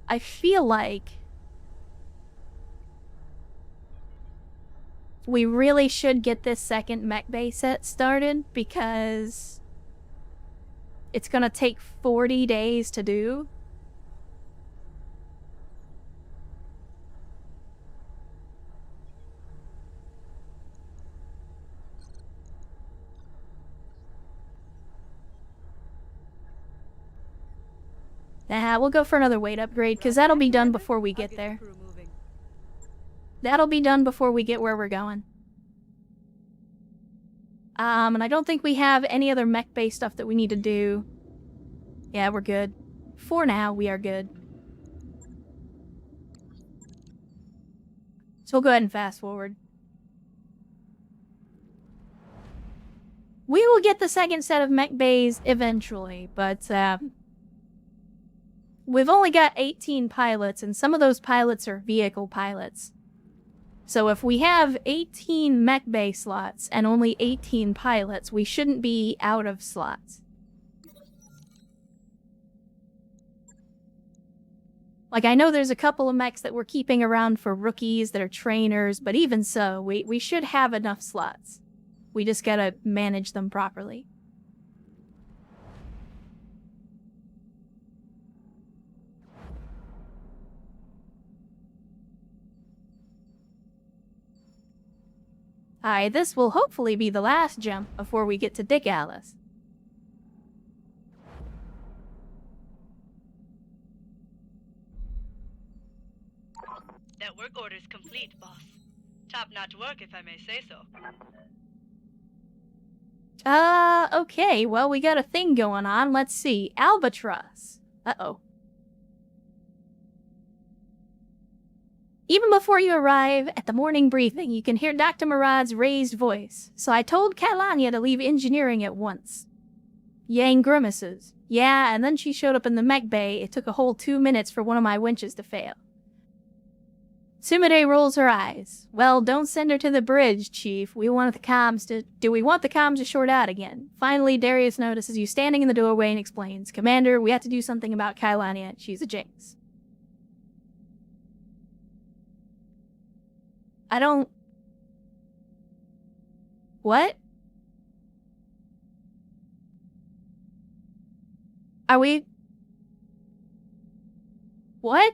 I feel like we really should get this second mech bay set started because it's gonna take 40 days to do. Nah, we'll go for another weight upgrade, because that'll be done before we get there. That'll be done before we get where we're going. And I don't think we have any other mech-based stuff that we need to do. Yeah, we're good. For now, we are good. So we'll go ahead and fast forward. We will get the second set of mech bays eventually, but we've only got 18 pilots, and some of those pilots are vehicle pilots. So if we have 18 mech bay slots and only 18 pilots, we shouldn't be out of slots. Like, I know there's a couple of mechs that we're keeping around for rookies that are trainers, but even so, we should have enough slots. We just gotta manage them properly. Alright, this will hopefully be the last jump before we get to Dick Alice. That work order's complete, boss. Top-notch work, if I may say so. Okay, well, we got a thing going on. Let's see. Albatross. Uh-oh. Even before you arrive at the morning briefing, you can hear Dr. Murad's raised voice. So I told Kailania to leave engineering at once. Yang grimaces. Yeah, and then she showed up in the mech bay. It took a whole 2 minutes for one of my winches to fail. Sumide rolls her eyes. Well, don't send her to the bridge, Chief. Do we want the comms to short out again? Finally, Darius notices you standing in the doorway and explains, Commander, we have to do something about Kailania. She's a jinx. I don't... What? Are we... What?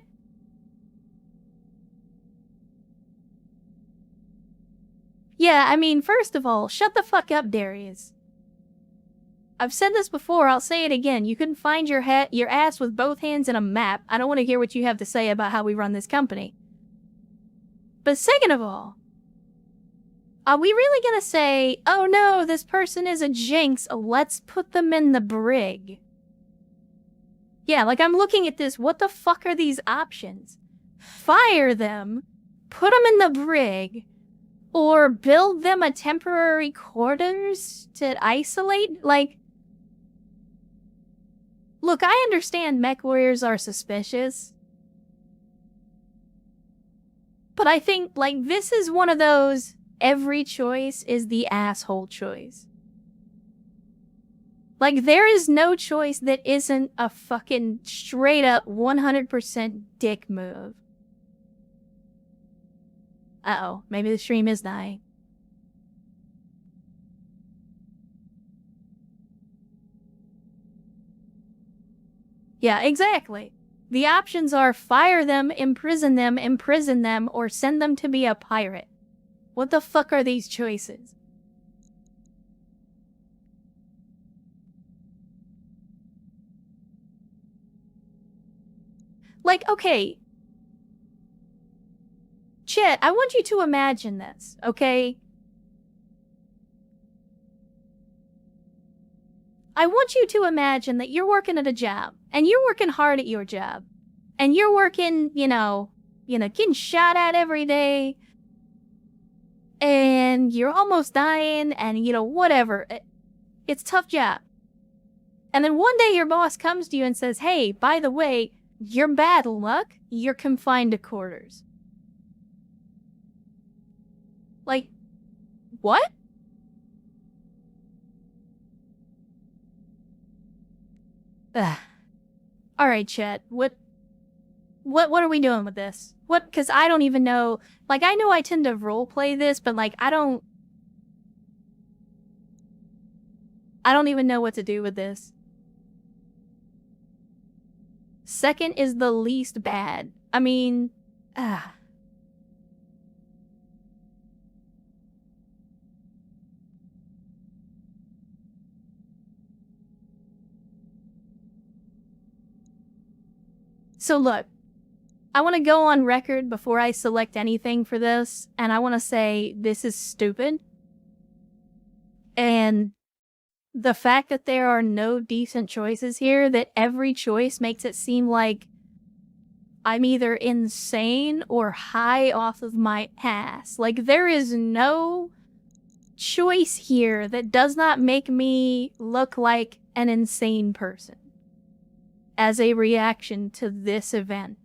Yeah, I mean, first of all, shut the fuck up, Darius. I've said this before, I'll say it again. You couldn't find your ass with both hands in a map. I don't want to hear what you have to say about how we run this company. But second of all, are we really gonna say, oh no, this person is a jinx, let's put them in the brig? Yeah, like I'm looking at this, what the fuck are these options? Fire them, put them in the brig, or build them a temporary quarters to isolate? Like, look, I understand mech warriors are suspicious. But I think, like, this is one of those, every choice is the asshole choice. Like, there is no choice that isn't a fucking straight up 100% dick move. Uh-oh, maybe the stream is dying. Yeah, exactly. The options are fire them, imprison them, or send them to be a pirate. What the fuck are these choices? Like, okay. Chet, I want you to imagine this, okay? I want you to imagine that you're working at a job, and you're working hard at your job, and you're working, getting shot at every day, and you're almost dying, and, whatever. It's a tough job. And then one day your boss comes to you and says, hey, by the way, you're bad luck, you're confined to quarters. Like, what? Ugh. Alright, chat, what are we doing with this? Because I don't even know, like, I know I tend to roleplay this, but, like, I don't even know what to do with this. Second is the least bad. I mean, So look, I want to go on record before I select anything for this, and I want to say this is stupid. And the fact that there are no decent choices here, that every choice makes it seem like I'm either insane or high off of my ass. Like, there is no choice here that does not make me look like an insane person as a reaction to this event.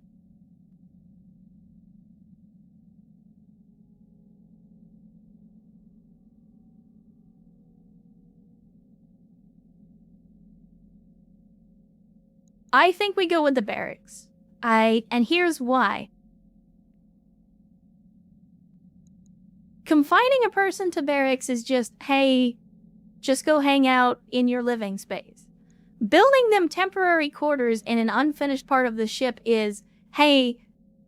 I think we go with the barracks. And here's why. Confining a person to barracks is just, hey, just go hang out in your living space. Building them temporary quarters in an unfinished part of the ship is, hey,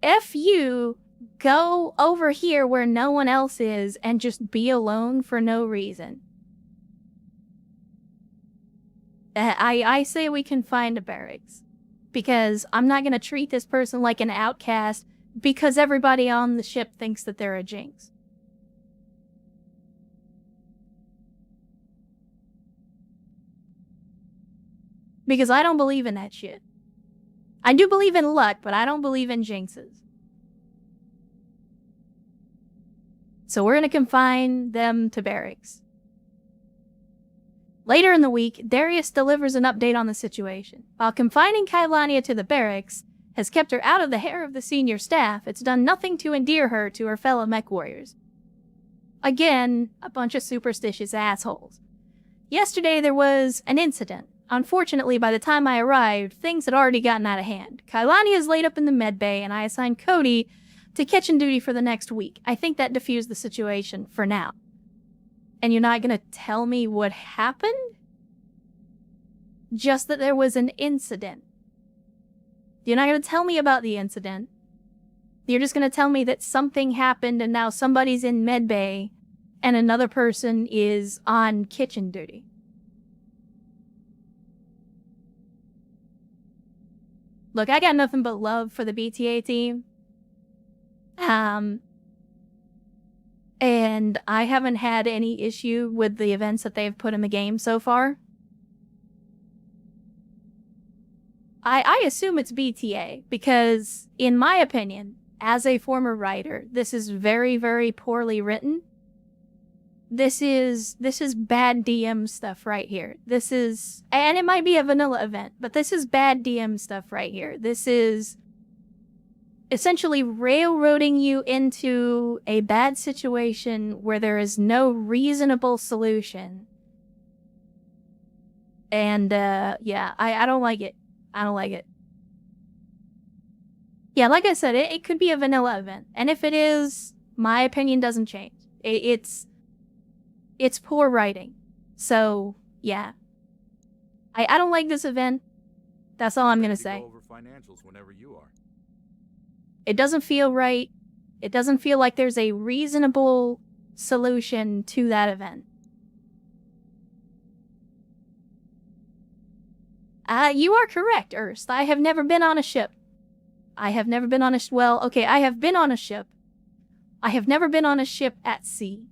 F you, go over here where no one else is and just be alone for no reason. I say we confine to barracks. Because I'm not going to treat this person like an outcast because everybody on the ship thinks that they're a jinx. Because I don't believe in that shit. I do believe in luck, but I don't believe in jinxes. So we're going to confine them to barracks. Later in the week, Darius delivers an update on the situation. While confining Kailania to the barracks has kept her out of the hair of the senior staff, it's done nothing to endear her to her fellow mech warriors. Again, a bunch of superstitious assholes. Yesterday there was an incident. Unfortunately, by the time I arrived, things had already gotten out of hand. Kailania is laid up in the med bay, and I assigned Cody to kitchen duty for the next week. I think that diffused the situation for now. And you're not gonna tell me what happened? Just that there was an incident. You're not gonna tell me about the incident. You're just gonna tell me that something happened and now somebody's in medbay and another person is on kitchen duty. Look, I got nothing but love for the BTA team. And I haven't had any issue with the events that they've put in the game so far. I assume it's BTA, because, in my opinion, as a former writer, this is very, very poorly written. This is bad DM stuff right here. This is, and it might be a vanilla event, but this is bad DM stuff right here. This is essentially railroading you into a bad situation where there is no reasonable solution. And, yeah, I don't like it. I don't like it. Yeah, like I said, it could be a vanilla event. And if it is, my opinion doesn't change. It's poor writing. So, yeah. I don't like this event. That's all I'm gonna say. Go over financials whenever you are. It doesn't feel right. It doesn't feel like there's a reasonable solution to that event. You are correct, Erst. I have never been on a ship. I have never been on a well, okay, I have been on a ship. I have never been on a ship at sea.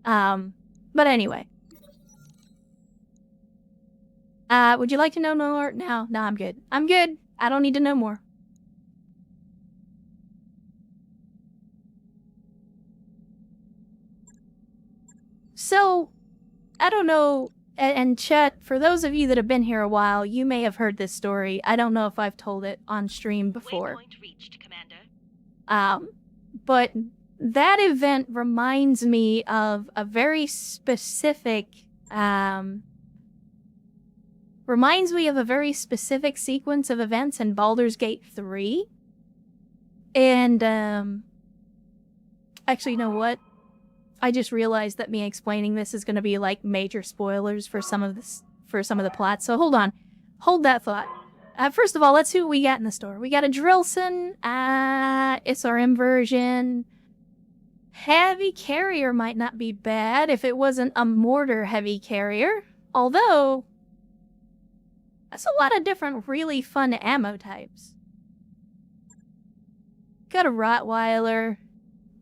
But anyway. Would you like to know more? No, I'm good. I'm good. I don't need to know more. So, I don't know, and chat, for those of you that have been here a while, you may have heard this story. I don't know if I've told it on stream before. Waypoint reached, Commander. But that event reminds me of a very specific, sequence of events in Baldur's Gate 3. And, actually, you know what? I just realized that me explaining this is going to be like major spoilers for some of the plots. So hold on. Hold that thought. First of all, let's see what we got in the store. We got a Drillson. It's our inversion. Heavy carrier might not be bad if it wasn't a mortar heavy carrier. Although, that's a lot of different really fun ammo types. Got a Rottweiler.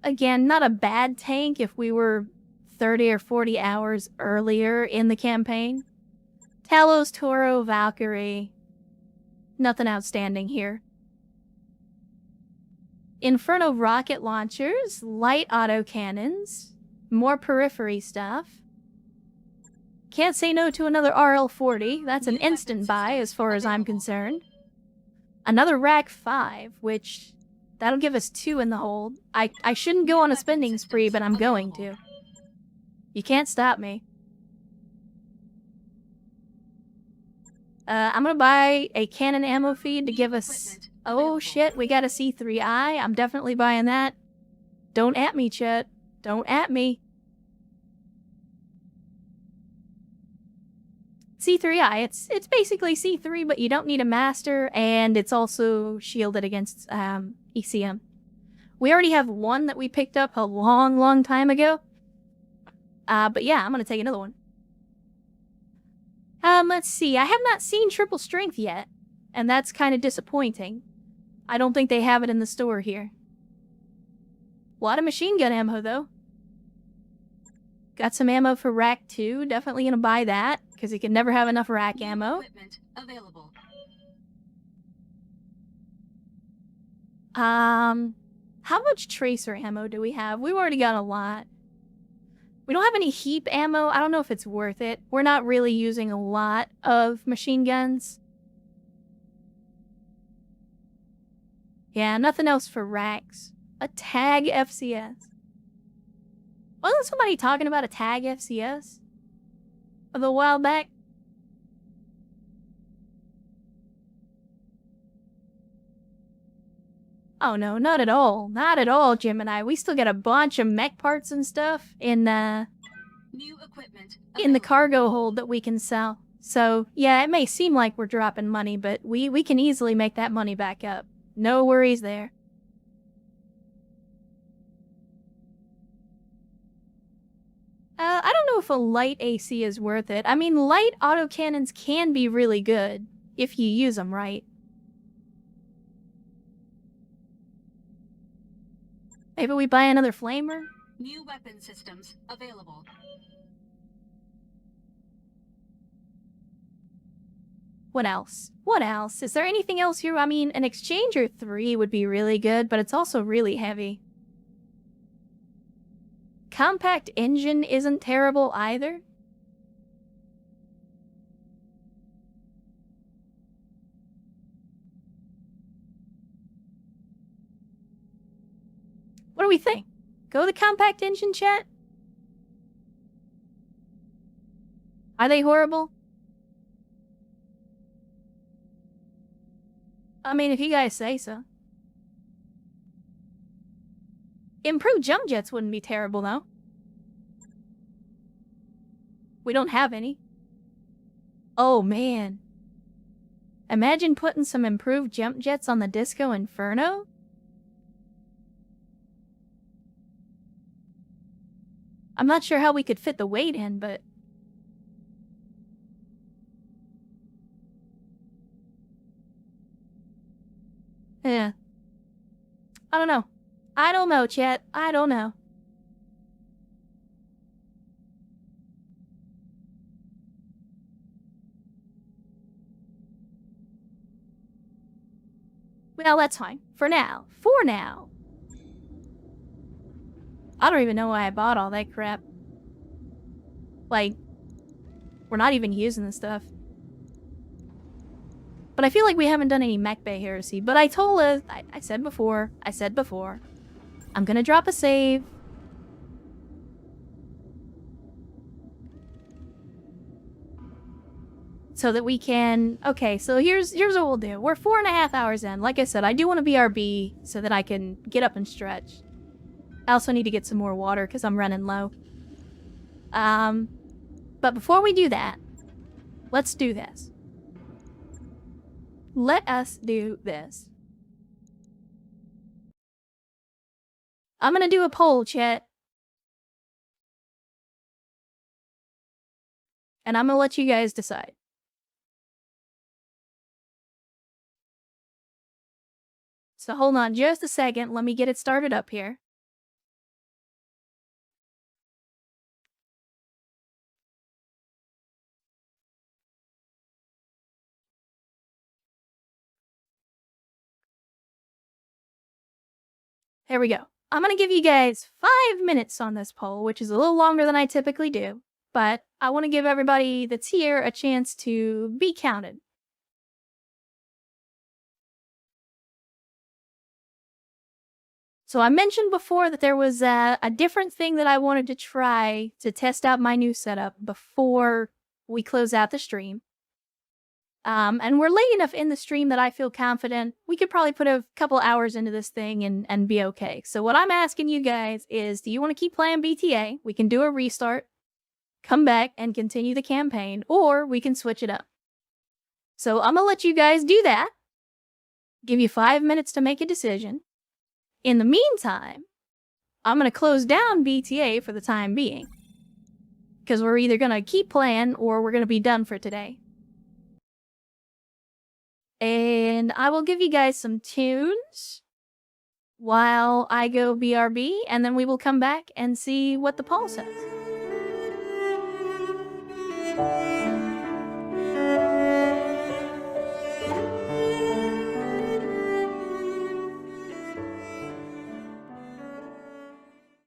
Again, not a bad tank if we were 30 or 40 hours earlier in the campaign. Talos, Toro, Valkyrie. Nothing outstanding here. Inferno rocket launchers, light autocannons, more periphery stuff. Can't say no to another RL-40. That's an instant buy as far as I'm concerned. Another Rack 5, which... that'll give us 2 in the hold. I shouldn't go on a spending spree, but I'm going to. You can't stop me. I'm gonna buy a cannon ammo feed to give us... oh shit, we got a C3I. I'm definitely buying that. Don't at me, Chet. Don't at me. C3I, it's basically C3, but you don't need a master, and it's also shielded against ECM. We already have one that we picked up a long time ago. But yeah, I'm gonna take another one. Let's see. I have not seen triple strength yet, and that's kind of disappointing. I don't think they have it in the store here. A lot of machine gun ammo, though. Got some ammo for Rack 2. Definitely gonna buy that, because you can never have enough Rack ammo. Equipment available. How much tracer ammo do we have? We've already got a lot. We don't have any heap ammo. I don't know if it's worth it. We're not really using a lot of machine guns. Yeah, nothing else for racks. A tag FCS. Wasn't somebody talking about a tag FCS? A little while back? Oh no, not at all. Not at all, Gemini. We still got a bunch of mech parts and stuff in New equipment in the cargo hold that we can sell. So, yeah, it may seem like we're dropping money, but we can easily make that money back up. No worries there. I don't know if a light AC is worth it. I mean, light autocannons can be really good if you use them right. Maybe we buy another flamer? New weapon systems available. What else? What else? Is there anything else here? I mean, an Exchanger 3 would be really good, but it's also really heavy. Compact engine isn't terrible either. What do we think? Go the compact engine, chat? Are they horrible? I mean, if you guys say so. Improved jump jets wouldn't be terrible, though. We don't have any. Oh, man. Imagine putting some improved jump jets on the Disco Inferno? I'm not sure how we could fit the weight in, but... yeah. I don't know. I don't know, chat. I don't know. Well, that's fine. For now. For now. I don't even know why I bought all that crap. Like, we're not even using this stuff. But I feel like we haven't done any Mech Bay heresy. But I told us, I said before, I'm gonna drop a save. So that we can... Okay, so here's what we'll do. We're 4.5 hours in. Like I said, I do want to BRB so that I can get up and stretch. I also need to get some more water because I'm running low. But before we do that, let's do this. Let us do this. I'm gonna do a poll, chat. And I'm gonna let you guys decide. So hold on just a second. Let me get it started up here. Here we go. I'm going to give you guys 5 minutes on this poll, which is a little longer than I typically do. But I want to give everybody that's here a chance to be counted. So I mentioned before that there was a different thing that I wanted to try to test out my new setup before we close out the stream. And we're late enough in the stream that I feel confident we could probably put a couple hours into this thing and be okay. So what I'm asking you guys is, do you want to keep playing BTA? We can do a restart, come back, and continue the campaign, or we can switch it up. So I'm going to let you guys do that. Give you 5 minutes to make a decision. In the meantime, I'm going to close down BTA for the time being. Because we're either going to keep playing or we're going to be done for today. And I will give you guys some tunes while I go BRB, and then we will come back and see what the poll says.